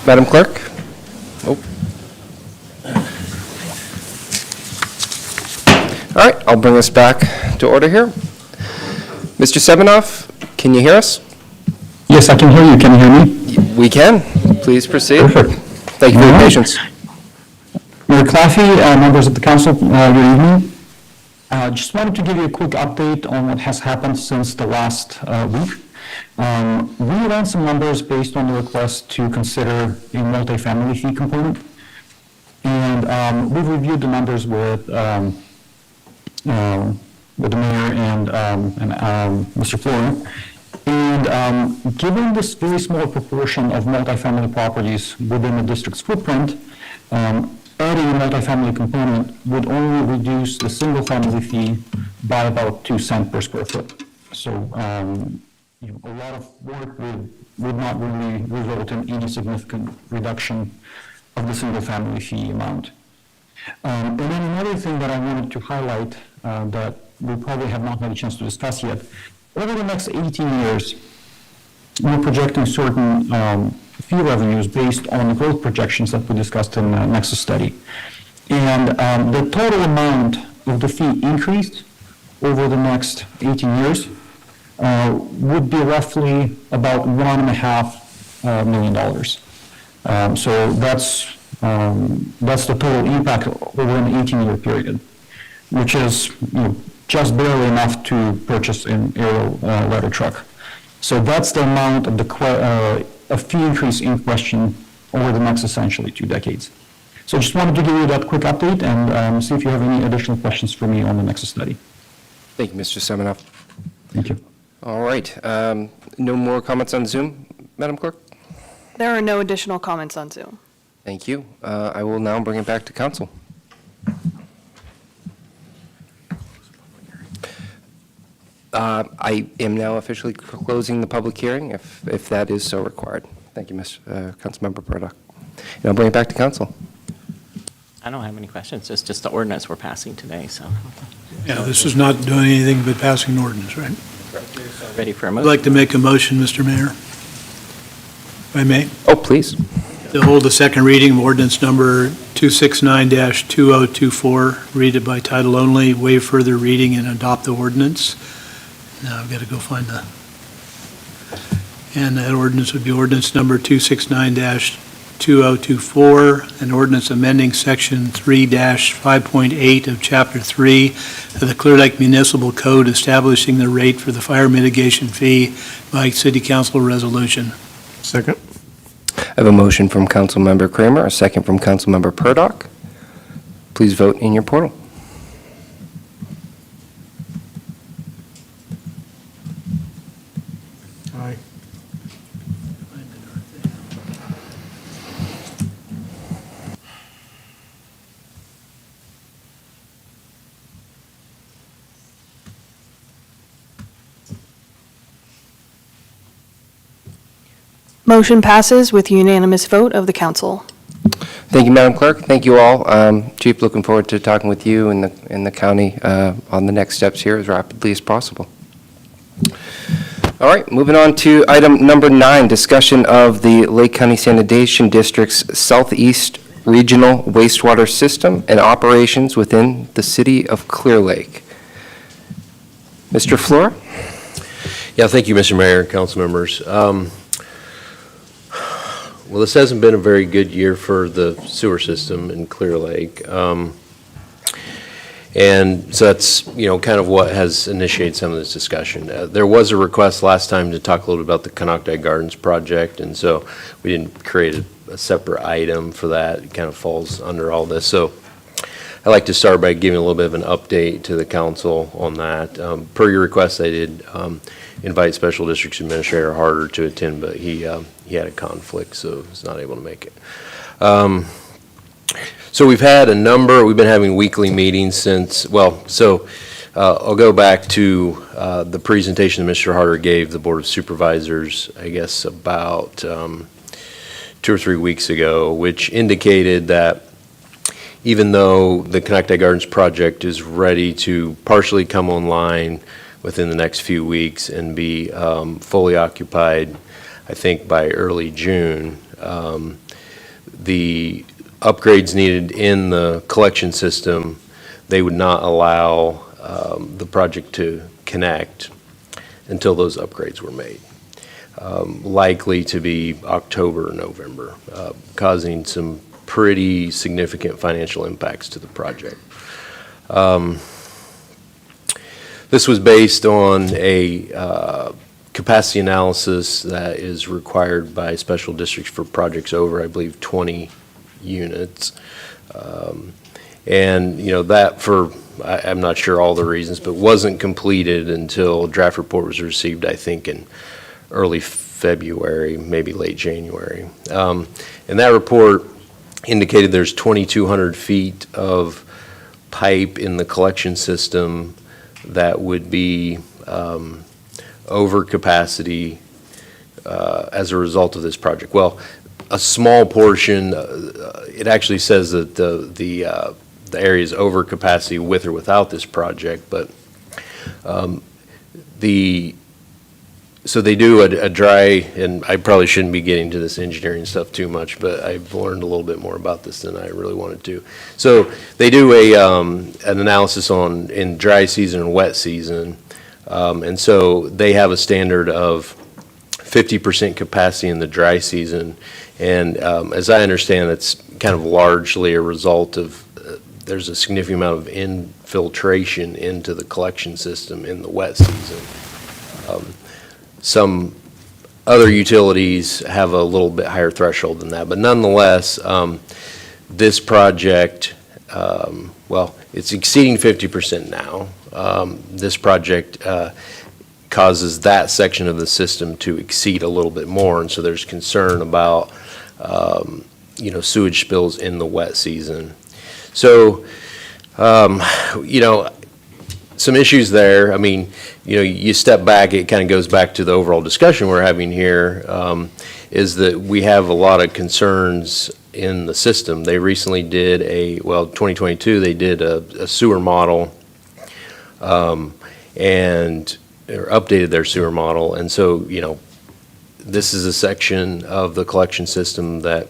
Madam Clerk? Oh. All right, I'll bring us back to order here. Mr. Seminoff, can you hear us? Yes, I can hear you. Can you hear me? We can. Please proceed. Perfect. Thank you for your All right. patience. Mayor Claffey, members of the council, good evening. Just wanted to give you a quick update on what has happened since the last week. We ran some numbers based on the request to consider a multifamily fee component. And we've reviewed the numbers with the mayor and Mr. Florin. And given this very small proportion of multifamily properties within the district's footprint, adding a multifamily component would only reduce the single-family fee by about 2 cents per square foot. So, a lot of work would not really result in any significant reduction of the single-family fee amount. And then another thing that I wanted to highlight that we probably have not had a chance to discuss yet, over the next 18 years, we're projecting certain fee revenues based on the growth projections that we discussed in the Nexus study. And the total amount of the fee increased over the next 18 years would be roughly about $1.5 million. So that's the total impact over an 18-year period, which is just barely enough to purchase an aerial ladder truck. So that's the amount of a fee increase in question over the next essentially 2 decades. So just wanted to give you that quick update and see if you have any additional questions for me on the Nexus study. Thank you, Mr. Seminoff. Thank you. All right. No more comments on Zoom, Madam Clerk? There are no additional comments on Zoom. Thank you. I will now bring it back to council. I am now officially closing the public hearing, if that is so required. Thank you, Councilmember Burdock. And I'll bring it back to council. I don't have any questions. It's just the ordinance we're passing today, so. Yeah, this is not doing anything but passing an ordinance, right? Ready for a I'd motion? like to make a motion, Mr. Mayor. If I may, Oh, please. to hold the second reading of ordinance number 269-2024, read it by title only, waive further reading, and adopt the ordinance. Now I've got to go find and that ordinance would be ordinance number 269-2024, an ordinance amending section 3-5.8 of chapter 3 of the Clearlake Municipal Code, establishing the rate for the fire mitigation fee by city council resolution. Second. I have a motion from Councilmember Kramer, a second from Councilmember Burdock. Please vote in your portal. Aye. Motion passes with unanimous vote of the council. Thank you, Madam Clerk. Thank you all. Chief, looking forward to talking with you and the county on the next steps here as rapidly as possible. All right, moving on to item number 9, discussion of the Lake County Sanitation District's Southeast Regional Wastewater System and operations within the city of Clearlake. Mr. Fleur? Yeah, thank you, Mr. Mayor and council members. Well, this hasn't been a very good year for the sewer system in Clearlake. And so that's, kind of what has initiated some of this discussion. There was a request last time to talk a little bit about the Canocti Gardens project, and so we didn't create a separate item for that. It kind of falls under all this. So I'd like to start by giving a little bit of an update to the council on that. Per your request, I did invite Special Districts Administrator Harder to attend, but he had a conflict, so he's not able to make it. So we've been having weekly meetings since, I'll go back to the presentation that Mr. Harder gave the Board of Supervisors, I guess about 2 or 3 weeks ago, which indicated that even though the Canocti Gardens project is ready to partially come online within the next few weeks and be fully occupied, I think, by early June. The upgrades needed in the collection system, they would not allow the project to connect until those upgrades were made. Likely to be October or November, causing some pretty significant financial impacts to the project. This was based on a capacity analysis that is required by special districts for projects over, I believe, 20 units. And, you know, that for, I'm not sure all the reasons, but wasn't completed until draft report was received, I think, in early February, maybe late January. And that report indicated there's 2,200 feet of pipe in the collection system that would be over capacity as a result of this project. Well, a small portion, it actually says that the area is over capacity with or without this project, but so they do a dry, and I probably shouldn't be getting to this engineering stuff too much, but I've learned a little bit more about this than I really wanted to. So they do an analysis on in dry season and wet season, and so they have a standard of 50% capacity in the dry season, and as I understand, it's kind of largely a result of there's a significant amount of infiltration into the collection system in the wet season. Some other utilities have a little bit higher threshold than that, but nonetheless, this project, well, it's exceeding 50% now. This project causes that section of the system to exceed a little bit more, and so there's concern about, you know, sewage spills in the wet season. So, you know, some issues there. I mean, you know, you step back, it kind of goes back to the overall discussion we're having here, is that we have a lot of concerns in the system. They recently did 2022, they did a sewer model, and or updated their sewer model. And so, you know, this is a section of the collection system that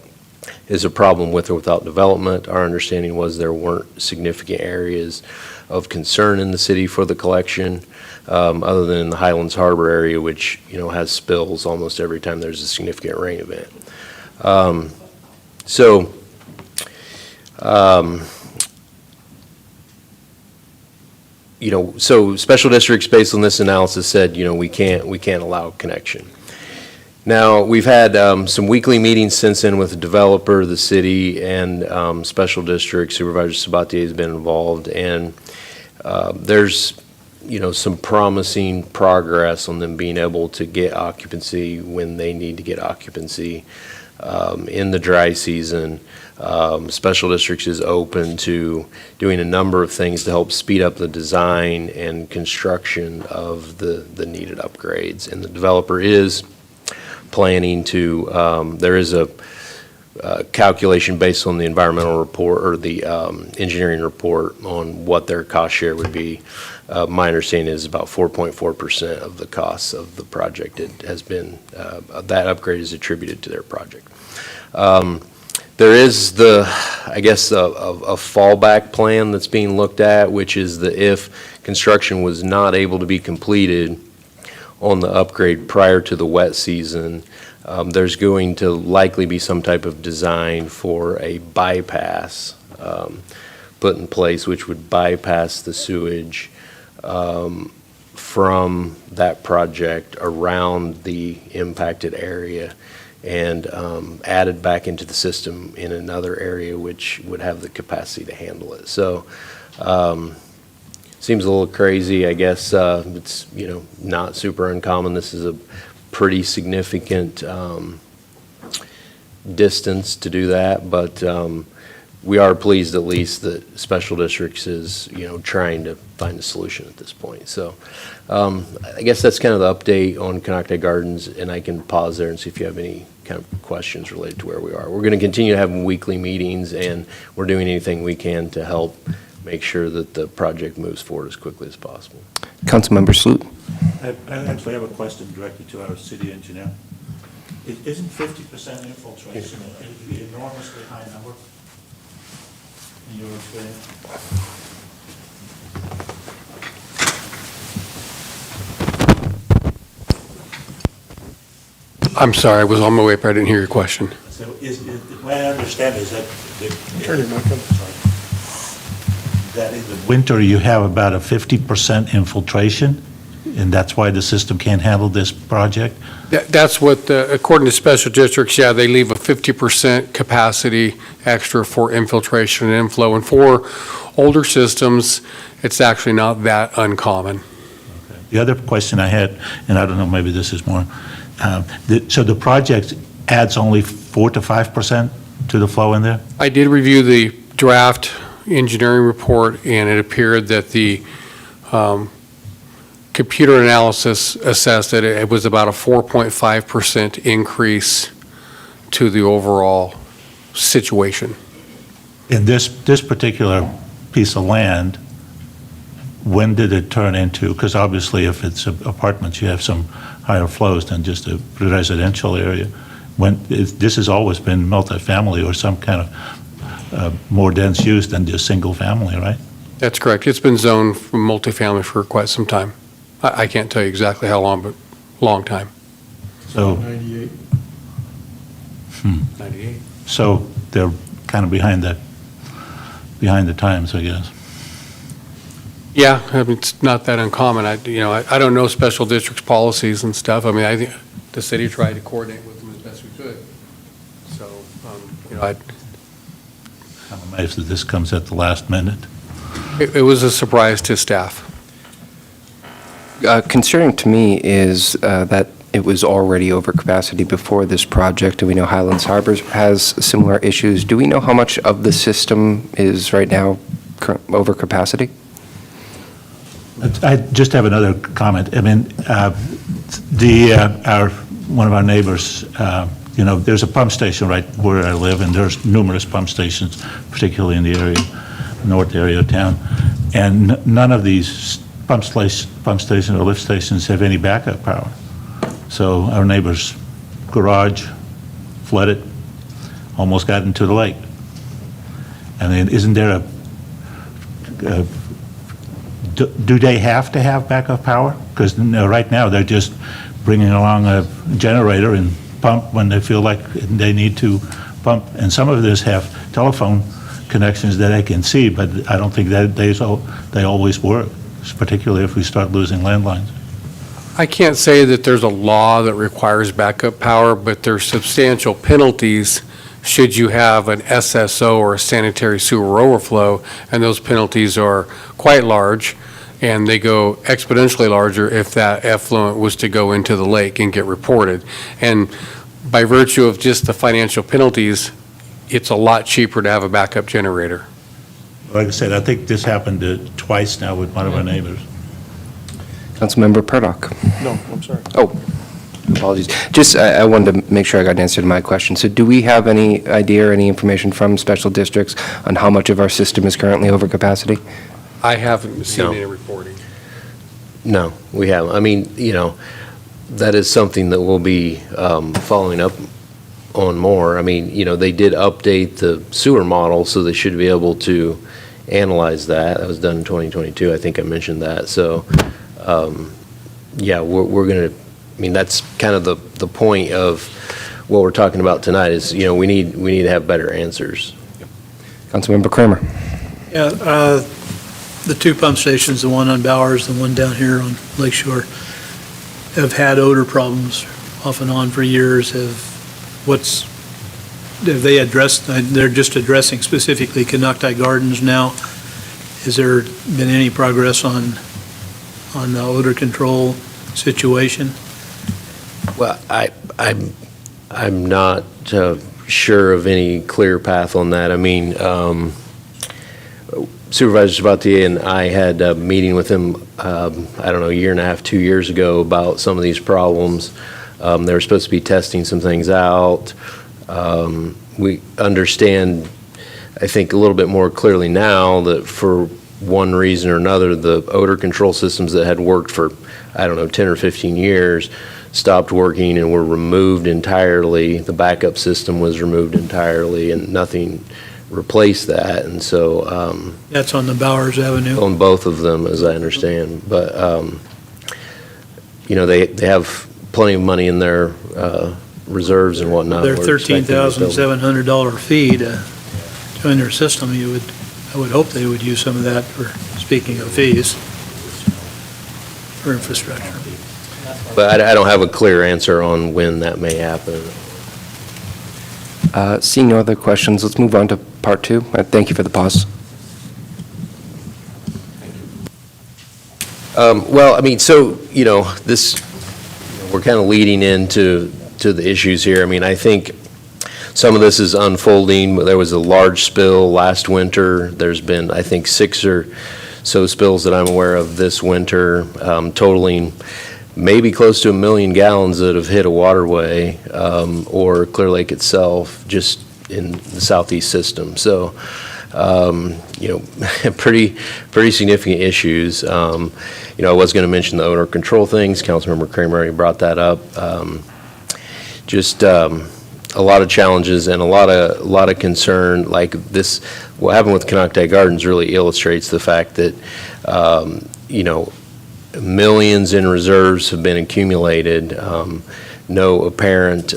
is a problem with or without development. Our understanding was there weren't significant areas of concern in the city for the collection, other than the Highlands Harbor area, which, you know, has spills almost every time there's a significant rain event. You know, so special districts based on this analysis said, you know, we can't allow connection. Now, we've had some weekly meetings since then with the developer, the city, and special district. Supervisor Sabatier has been involved, and there's, you know, some promising progress on them being able to get occupancy when they need to get occupancy in the dry season. Special districts is open to doing a number of things to help speed up the design and construction of the needed upgrades, and the developer is planning to, there is a calculation based on the environmental report or the engineering report on what their cost share would be. My understanding is about 4.4% of the costs of the project. It has been, that upgrade is attributed to their project. There is I guess, a fallback plan that's being looked at, which is that if construction was not able to be completed on the upgrade prior to the wet season, there's going to likely be some type of design for a bypass put in place, which would bypass the sewage from that project around the impacted area and added back into the system in another area which would have the capacity to handle it. So seems a little crazy, I guess. It's, you know, not super uncommon. This is a pretty significant distance to do that, but we are pleased at least that special districts is, you know, trying to find a solution at this point. So I guess that's kind of the update on Canocte Gardens, and I can pause there and see if you have any kind of questions related to where we are. We're going to continue to have weekly meetings, and we're doing anything we can to help make sure that the project moves forward as quickly as possible. Councilmember Sloot. I actually have a question directed to our city engineer. Isn't 50% infiltration an enormously high number in your experience? I'm sorry, I was on my way up, I didn't hear your question. So the way I understand is that that in the winter you have about a 50% infiltration, and that's why the system can't handle this project? That's what, according to special districts, yeah, they leave a 50% capacity extra for infiltration and inflow. And for older systems, it's actually not that uncommon. Okay. The other question I had, and I don't know, maybe this is more, so the project adds only 4 to 5% to the flow in there? I did review the draft engineering report, and it appeared that the computer analysis assessed that it was about a 4.5% increase to the overall situation. In this particular piece of land, when did it turn into, because obviously if it's apartments, you have some higher flows than just a residential area. This has always been multifamily or some kind of more dense use than just single family, right? That's correct. It's been zoned for multifamily for quite some time. I can't tell you exactly how long, but long time. So 98. 98. So they're kind of behind the times, I guess. Yeah, I mean, it's not that uncommon. I don't know special districts policies and stuff. I mean, I think the city tried to coordinate with them as best we could. So, I'm amazed that this comes at the last minute. it was a surprise to staff. Concerning to me is that it was already over capacity before this project, and we know Highlands Harbor has similar issues. Do we know how much of the system is right now over capacity? I just have another comment. I mean, one of our neighbors, there's a pump station right where I live, and there's numerous pump stations, particularly in the area, north area of town, and none of these pump stations or lift stations have any backup power. So our neighbor's garage flooded, almost got into the lake. I mean, isn't there do they have to have backup power? Because right now they're just bringing along a generator and pump when they feel like they need to pump. And some of this have telephone connections that I can see, but I don't think that they always work, particularly if we start losing landlines. I can't say that there's a law that requires backup power, but there's substantial penalties should you have an SSO or a sanitary sewer overflow, and those penalties are quite large, and they go exponentially larger if that effluent was to go into the lake and get reported. And by virtue of just the financial penalties, it's a lot cheaper to have a backup generator. Like I said, I think this happened twice now with one of our neighbors. Councilmember Purdock. No, I'm sorry. Oh, apologies. Just, I wanted to make sure I got an answer to my question. So do we have any idea or any information from special districts on how much of our system is currently over capacity? I haven't seen No. any reporting. No, we haven't. I mean, that is something that we'll be following up on more. I mean, they did update the sewer model, so they should be able to analyze that. That was done in 2022. I think I mentioned that. So, yeah, we're going to, I mean, that's kind of the point of what we're talking about tonight is, we need to have better answers. Councilmember Kramer. Yeah, the two pump stations, the one on Bowers, the one down here on Lake Shore, have had odor problems off and on for years. Have they addressed, they're just addressing specifically Canocti Gardens now. Has there been any progress on the odor control situation? Well, I'm not sure of any clear path on that. I mean, Supervisor Sabatier and I had a meeting with him, I don't know, a year and a half, 2 years ago about some of these problems. They were supposed to be testing some things out. We understand, I think, a little bit more clearly now that for one reason or another, the odor control systems that had worked for, I don't know, 10 or 15 years stopped working and were removed entirely. The backup system was removed entirely, and nothing replaced that. And so That's on the Bowers Avenue. on both of them, as I understand. But, they have plenty of money in their reserves and whatnot. Their We're expecting to build- $13,700 fee to join their system, I would hope they would use some of that for, speaking of fees, for infrastructure. But I don't have a clear answer on when that may happen. Seeing no other questions, let's move on to part two. Thank you for the pause. Well, I mean, so, we're kind of leading into the issues here. I mean, I think some of this is unfolding. There was a large spill last winter. There's been, I think, 6 or so spills that I'm aware of this winter, totaling maybe close to 1 million gallons that have hit a waterway or Clearlake itself, just in the southeast system. So, pretty significant issues. I was going to mention the odor control things. Councilmember Kramer already brought that up. A lot of challenges and a lot of concern. Like this, what happened with Canoctay Gardens really illustrates the fact that, millions in reserves have been accumulated. No apparent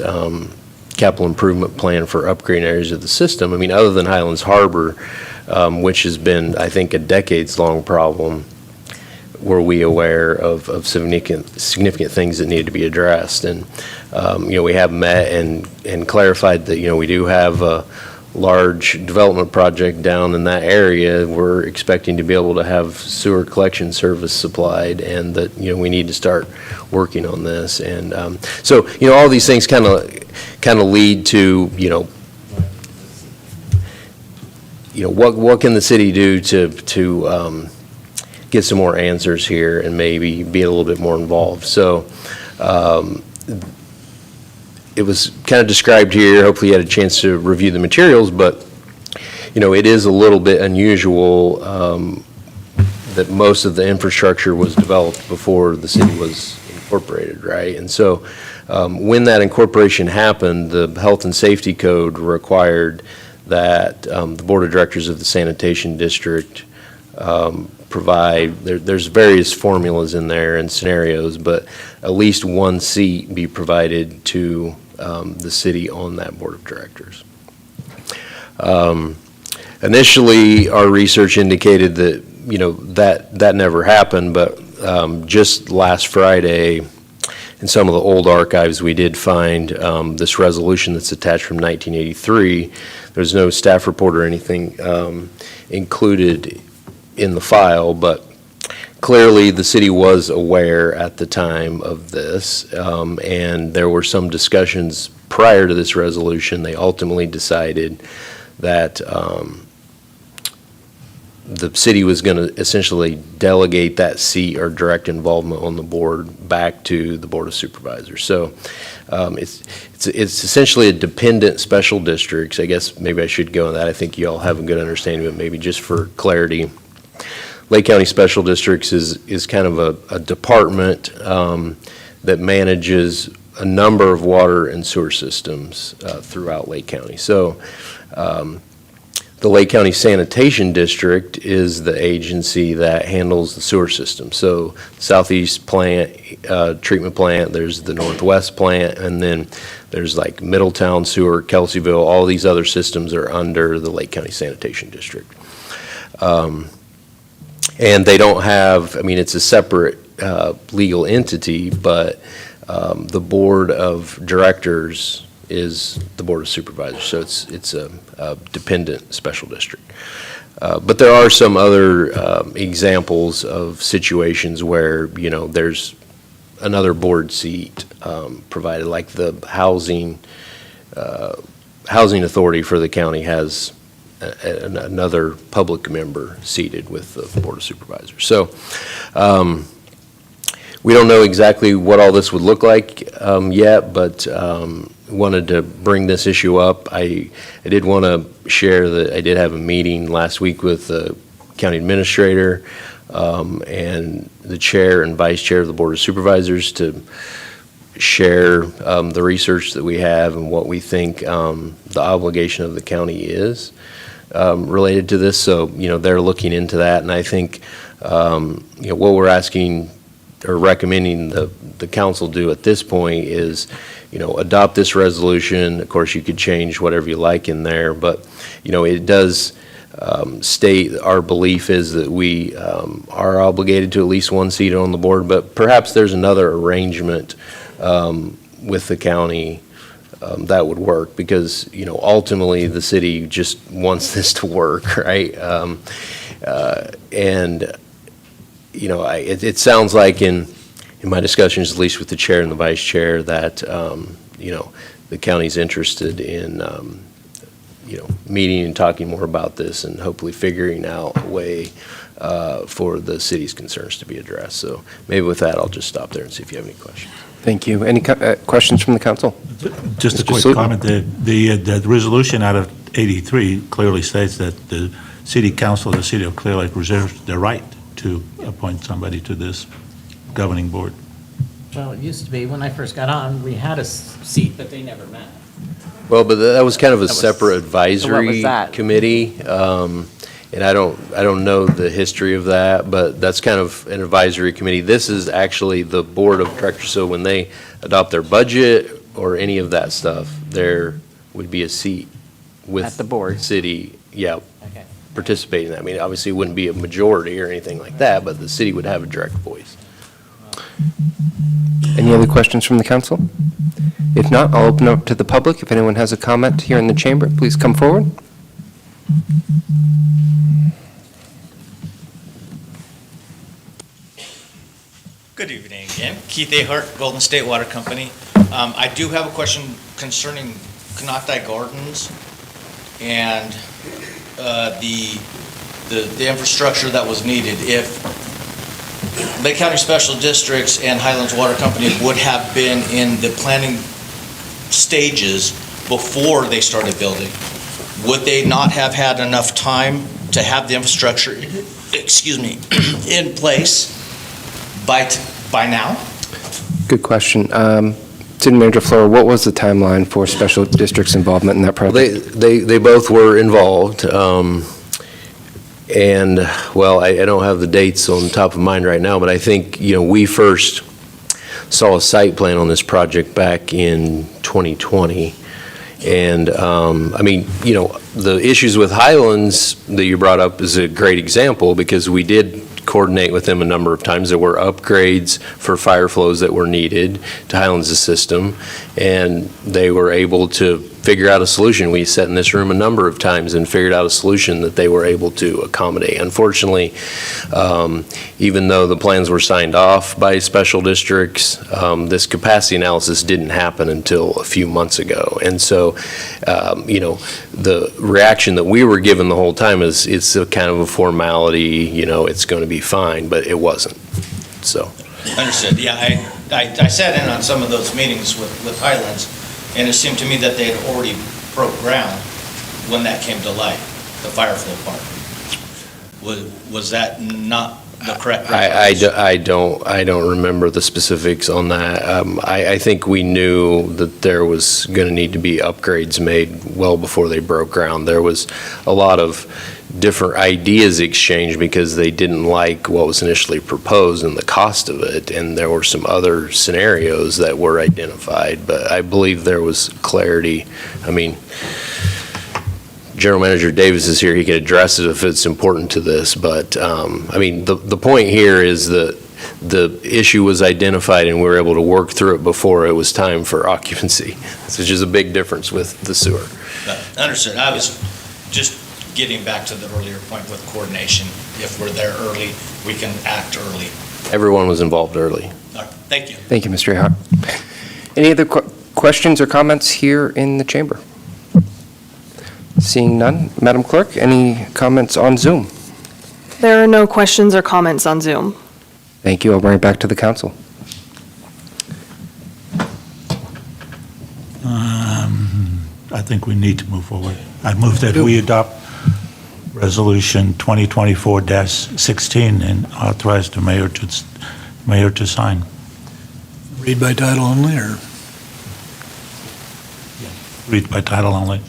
capital improvement plan for upgrading areas of the system. I mean, other than Highlands Harbor, which has been, I think, a decades-long problem, were we aware of significant things that needed to be addressed. And, we have met and clarified that, we do have a large development project down in that area. We're expecting to be able to have sewer collection service supplied, and that, we need to start working on this. And so, all these things kind of lead to, what can the city do to get some more answers here and maybe be a little bit more involved. So it was kind of described here. Hopefully you had a chance to review the materials, but it is a little bit unusual that most of the infrastructure was developed before the city was incorporated, right? And so when that incorporation happened, the health and safety code required that the board of directors of the sanitation district provide, there's various formulas in there and scenarios, but at least one seat be provided to the city on that board of directors. Initially, our research indicated that, that never happened, but just last Friday, in some of the old archives, we did find this resolution that's attached from 1983. There's no staff report or anything included in the file, but clearly the city was aware at the time of this, and there were some discussions prior to this resolution. They ultimately decided that the city was going to essentially delegate that seat or direct involvement on the board back to the Board of Supervisors. So it's essentially a dependent special districts. I guess maybe I should go on that. I think you all have a good understanding of it. Maybe just for clarity, Lake County Special Districts is kind of a department that manages a number of water and sewer systems throughout Lake County. So the Lake County Sanitation District is the agency that handles the sewer system. So Southeast plant, treatment plant, there's the Northwest plant, and then there's like Middletown Sewer, Kelseyville, all these other systems are under the Lake County Sanitation District. And they don't have, I mean, it's a separate legal entity, but the board of directors is the Board of Supervisors, so it's a dependent special district. But there are some other examples of situations where, there's another board seat provided, like the housing authority for the county has another public member seated with the Board of Supervisors. So we don't know exactly what all this would look like yet, but wanted to bring this issue up. I did want to share that I did have a meeting last week with the county administrator, and the chair and vice chair of the Board of Supervisors to share the research that we have and what we think the obligation of the county is related to this. So, they're looking into that, and I think, what we're asking or recommending the council do at this point is, adopt this resolution. Of course, you could change whatever you like in there, but, it does state our belief is that we are obligated to at least one seat on the board, but perhaps there's another arrangement with the county that would work, because, ultimately the city just wants this to work, right? It sounds like in my discussions, at least with the chair and the vice chair, that, the county's interested in, meeting and talking more about this and hopefully figuring out a way for the city's concerns to be addressed. So maybe with that, I'll just stop there and see if you have any questions. Thank you. Any questions from the council? Just a Mr. quick Sloop? comment. The resolution out of 83 clearly states that the city council of the city of Clearlake reserves the right to appoint somebody to this governing board. Well, it used to be, when I first got on, we had a seat, but they never met. Well, but that was kind of a That was- separate So what was advisory that? committee. And I don't know the history of that, but that's kind of an advisory committee. This is actually the board of directors, so when they adopt their budget or any of that stuff, there would be a seat with At the board. city, yeah, Okay. participating in that. I mean, obviously, it wouldn't be a majority or anything like that, but the city would have a direct voice. Any other questions from the council? If not, I'll open up to the public. If anyone has a comment here in the chamber, please come forward. Good evening again. Keith Ahart, Golden State Water Company. I do have a question concerning Canocti Gardens and the infrastructure that was needed. If Lake County Special Districts and Highlands Water Company would have been in the planning stages before they started building, would they not have had enough time to have the infrastructure, in place by now? Good question. City Manager Flora, what was the timeline for special districts' involvement in that project? They both were involved. And, well, I don't have the dates on top of mind right now, but I think, we first saw a site plan on this project back in 2020. And, the issues with Highlands that you brought up is a great example, because we did coordinate with them a number of times. There were upgrades for fire flows that were needed to Highlands' system, and they were able to figure out a solution. We sat in this room a number of times and figured out a solution that they were able to accommodate. Unfortunately, even though the plans were signed off by special districts, this capacity analysis didn't happen until a few months ago. And so, the reaction that we were given the whole time is it's a kind of a formality, it's going to be fine, but it wasn't. So. Understood. Yeah, I sat in on some of those meetings with Highlands, and it seemed to me that they had already broke ground when that came to light, the fire flow part. Was that not the correct? I don't remember the specifics on that. I think we knew that there was going to need to be upgrades made well before they broke ground. There was a lot of different ideas exchanged because they didn't like what was initially proposed and the cost of it, and there were some other scenarios that were identified, but I believe there was clarity. General Manager Davis is here, he can address it if it's important to this, but the point here is that the issue was identified and we were able to work through it before it was time for occupancy, which is a big difference with the sewer. Understood. I was just getting back to the earlier point with coordination. If we're there early, we can act early. Everyone was involved early. All right, thank you. Thank you, Mr. Ahart. Any other questions or comments here in the chamber? Seeing none, Madam Clerk, any comments on Zoom? There are no questions or comments on Zoom. Thank you. I'll bring it back to the council. I think we need to move forward. I move that we adopt Resolution 2024-16 and authorize the mayor to sign. Read by title only, or? Read by title only.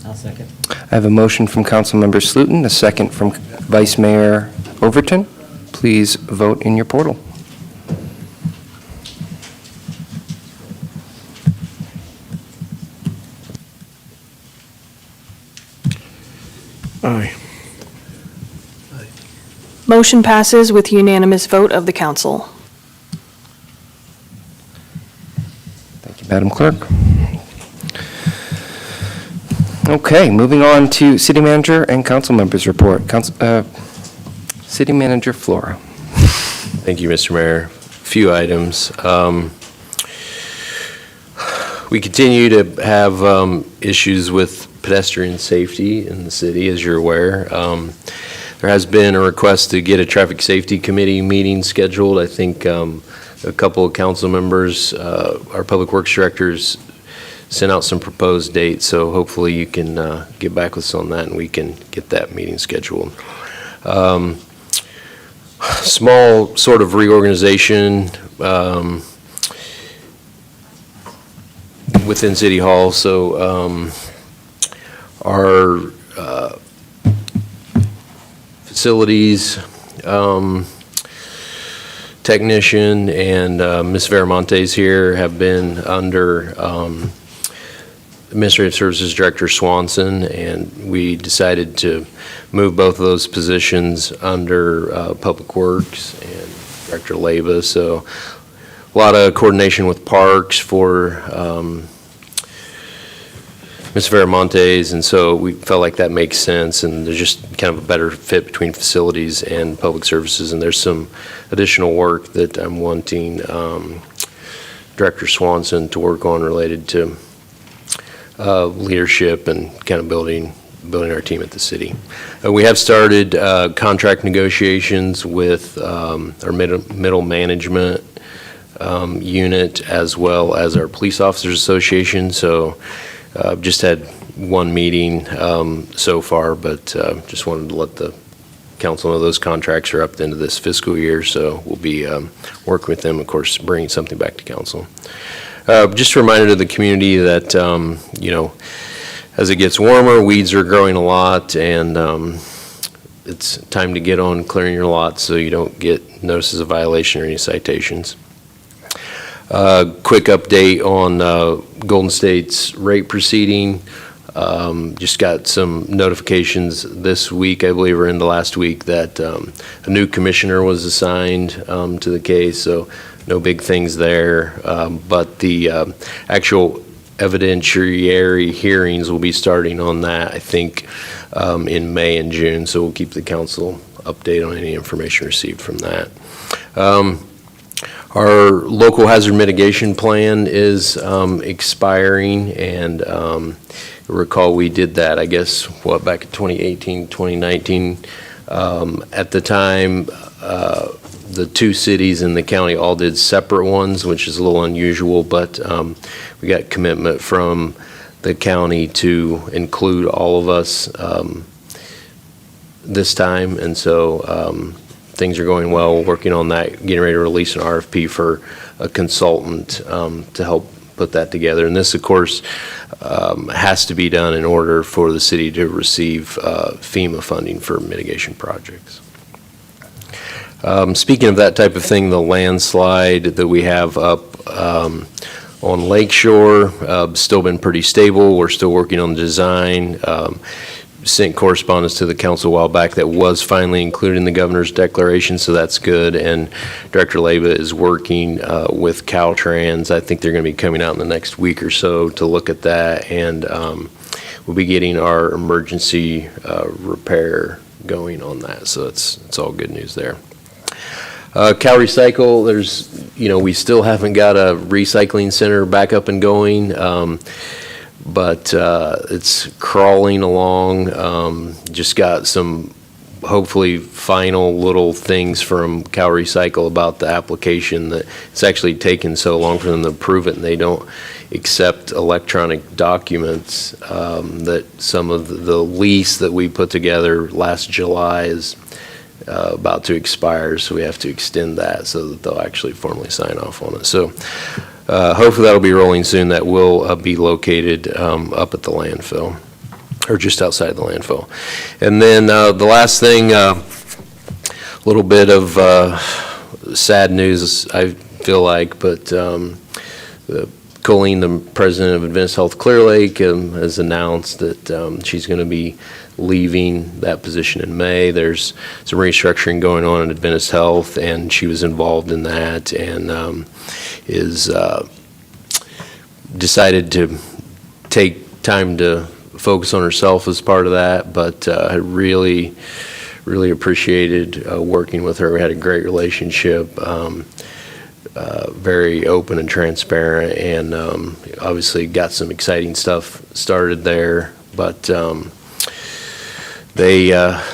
I'll second. I have a motion from Councilmember Slutin, a second from Vice Mayor Overton. Please vote in your portal. Aye. Motion passes with unanimous vote of the council. Thank you, Madam Clerk. Okay, moving on to City Manager and Council Members' report. City Manager Flora. Thank you, Mr. Mayor. Few items. We continue to have issues with pedestrian safety in the city, as you're aware. There has been a request to get a traffic safety committee meeting scheduled. I think a couple of council members, our public works directors, sent out some proposed dates, so hopefully you can get back with us on that and we can get that meeting scheduled. Small sort of reorganization within City Hall. So our facilities technician and Ms. Veramontes here have been under Administrative Services Director Swanson, and we decided to move both of those positions under Public Works and Director Leyva. So a lot of coordination with parks for Ms. Veramontes, and so we felt like that makes sense, and there's just kind of a better fit between facilities and public services, and there's some additional work that I'm wanting Director Swanson to work on related to leadership and kind of building our team at the city. We have started contract negotiations with our middle management unit, as well as our Police Officers Association. So just had one meeting so far, but just wanted to let the council know those contracts are up at the end of this fiscal year. So we'll be working with them, of course, bringing something back to council. Just a reminder to the community that, you know, as it gets warmer, weeds are growing a lot, and it's time to get on clearing your lots so you don't get notices of violation or any citations. Quick update on Golden State's rate proceeding. Just got some notifications this week, I believe, or in the last week, that a new commissioner was assigned to the case, so no big things there. But the actual evidentiary hearings will be starting on that, I think, in May and June, so we'll keep the council updated on any information received from that. Our local hazard mitigation plan is expiring, and recall we did that, I guess, back in 2018, 2019. At the time, the two cities in the county all did separate ones, which is a little unusual, but we got commitment from the county to include all of us this time, and so things are going well. We're working on that, getting ready to release an RFP for a consultant to help put that together. And this, of course, has to be done in order for the city to receive FEMA funding for mitigation projects. Speaking of that type of thing, the landslide that we have up on Lakeshore, still been pretty stable. We're still working on the design. Sent correspondence to the council a while back that was finally included in the governor's declaration, so that's good. And Director Leyva is working with Caltrans. I think they're going to be coming out in the next week or so to look at that, and we'll be getting our emergency repair going on that. So it's all good news there. Cal Recycle, we still haven't got a recycling center back up and going. But it's crawling along. Just got some hopefully final little things from Cal Recycle about the application, that it's actually taken so long for them to approve it, and they don't accept electronic documents, that some of the lease that we put together last July is about to expire, so we have to extend that so that they'll actually formally sign off on it. So hopefully that'll be rolling soon. That will be located up at the landfill, or just outside the landfill. And then the last thing, a little bit of sad news, I feel like, but Colleen, the president of Adventist Health Clearlake, has announced that she's going to be leaving that position in May. There's some restructuring going on in Adventist Health, and she was involved in that, and is decided to take time to focus on herself as part of that, but I really appreciated working with her. We had a great relationship, very open and transparent, and obviously got some exciting stuff started there, but they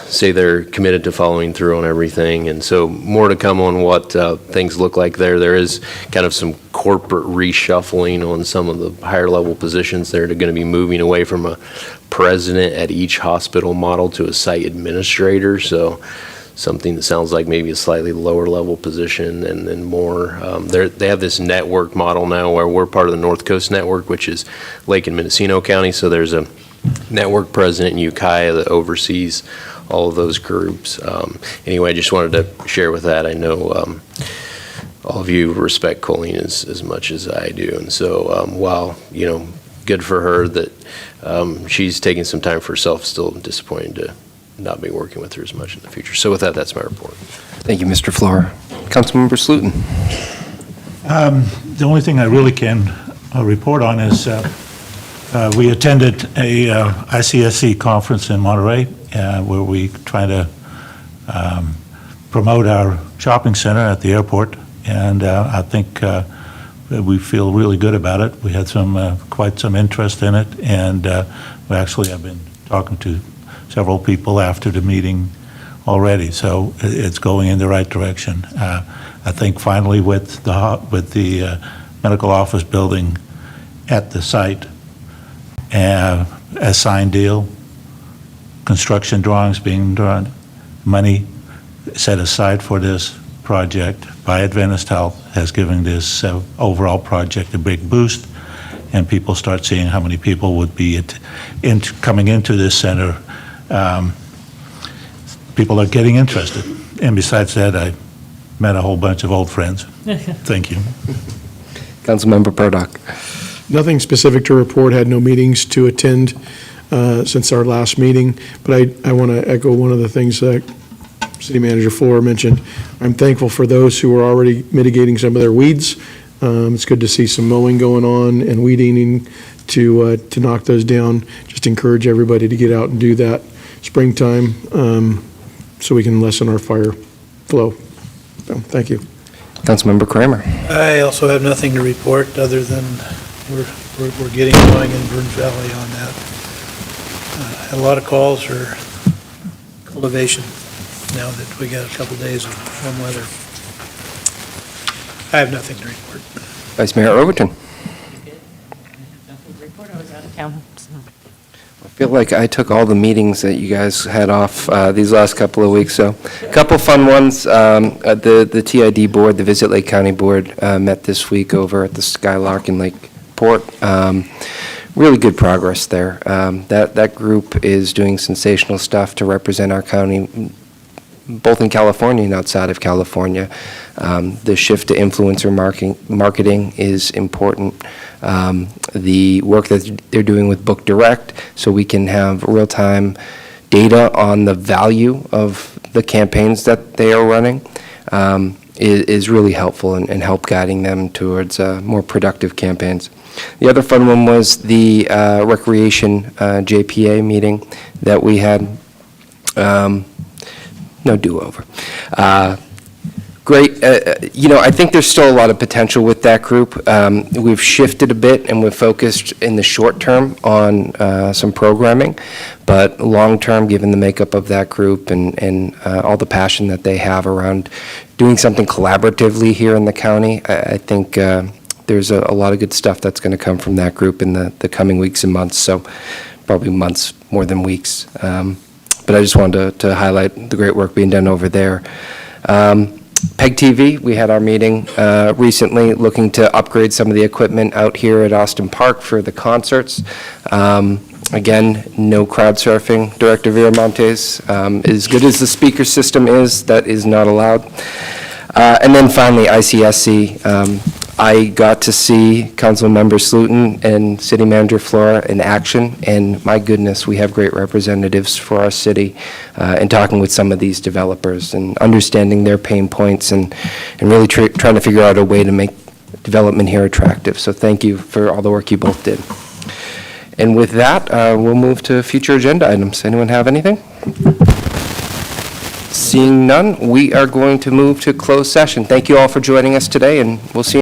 say they're committed to following through on everything, and so more to come on what things look like there. There is kind of some corporate reshuffling on some of the higher level positions. They're going to be moving away from a president at each hospital model to a site administrator, so something that sounds like maybe a slightly lower level position, and then more. They have this network model now where we're part of the North Coast Network, which is Lake and Mendocino County, so there's a network president in Ukiah that oversees all of those groups. Anyway, I just wanted to share with that. I know all of you respect Colleen as much as I do, and so while, good for her that she's taking some time for herself, still disappointed to not be working with her as much in the future. So with that, that's my report. Thank you, Mr. Flora. Councilmember Slutin. The only thing I really can report on is we attended a ICSC conference in Monterey where we try to promote our shopping center at the airport, and I think we feel really good about it. We had quite some interest in it, and we actually have been talking to several people after the meeting already, so it's going in the right direction. I think finally with the medical office building at the site, a signed deal, construction drawings being drawn, money set aside for this project by Adventist Health has given this overall project a big boost, and people start seeing how many people would be coming into this center. People are getting interested, and besides that, I met a whole bunch of old friends. Thank you. Councilmember Purdock. Nothing specific to report, had no meetings to attend since our last meeting, but I want to echo one of the things that City Manager Flora mentioned. I'm thankful for those who are already mitigating some of their weeds. It's good to see some mowing going on and weed eating to knock those down. Just encourage everybody to get out and do that springtime so we can lessen our fire flow. So, thank you. Councilmember Kramer. I also have nothing to report other than we're getting going in Burns Valley on that. Had a lot of calls for cultivation now that we got a couple days of warm weather. I have nothing to report. Vice Mayor Overton. I was out of town. I feel like I took all the meetings that you guys had off these last couple of weeks, so a couple fun ones. The TID board, the Visit Lake County Board, met this week over at the Skylark in Lake Port. Really good progress there. That group is doing sensational stuff to represent our county, both in California and outside of California. The shift to influencer marketing is important. The work that they're doing with Book Direct, so we can have real-time data on the value of the campaigns that they are running, is really helpful and help guiding them towards more productive campaigns. The other fun one was the Recreation JPA meeting that we had. No do-over. Great. I think there's still a lot of potential with that group. We've shifted a bit and we've focused in the short term on some programming, but long term, given the makeup of that group and all the passion that they have around doing something collaboratively here in the county, I think there's a lot of good stuff that's going to come from that group in the coming weeks and months, so probably months more than weeks. But I just wanted to highlight the great work being done over there. PEG TV, we had our meeting recently looking to upgrade some of the equipment out here at Austin Park for the concerts. Again, no crowd surfing. Director Viramontes, as good as the speaker system is, that is not allowed. And then finally, ICSC. I got to see Councilmember Slutin and City Manager Flora in action, and my goodness, we have great representatives for our city, and talking with some of these developers and understanding their pain points and really trying to figure out a way to make development here attractive. So thank you for all the work you both did. And with that, we'll move to future agenda items. Anyone have anything? Seeing none, we are going to move to closed session. Thank you all for joining us today, and we'll see you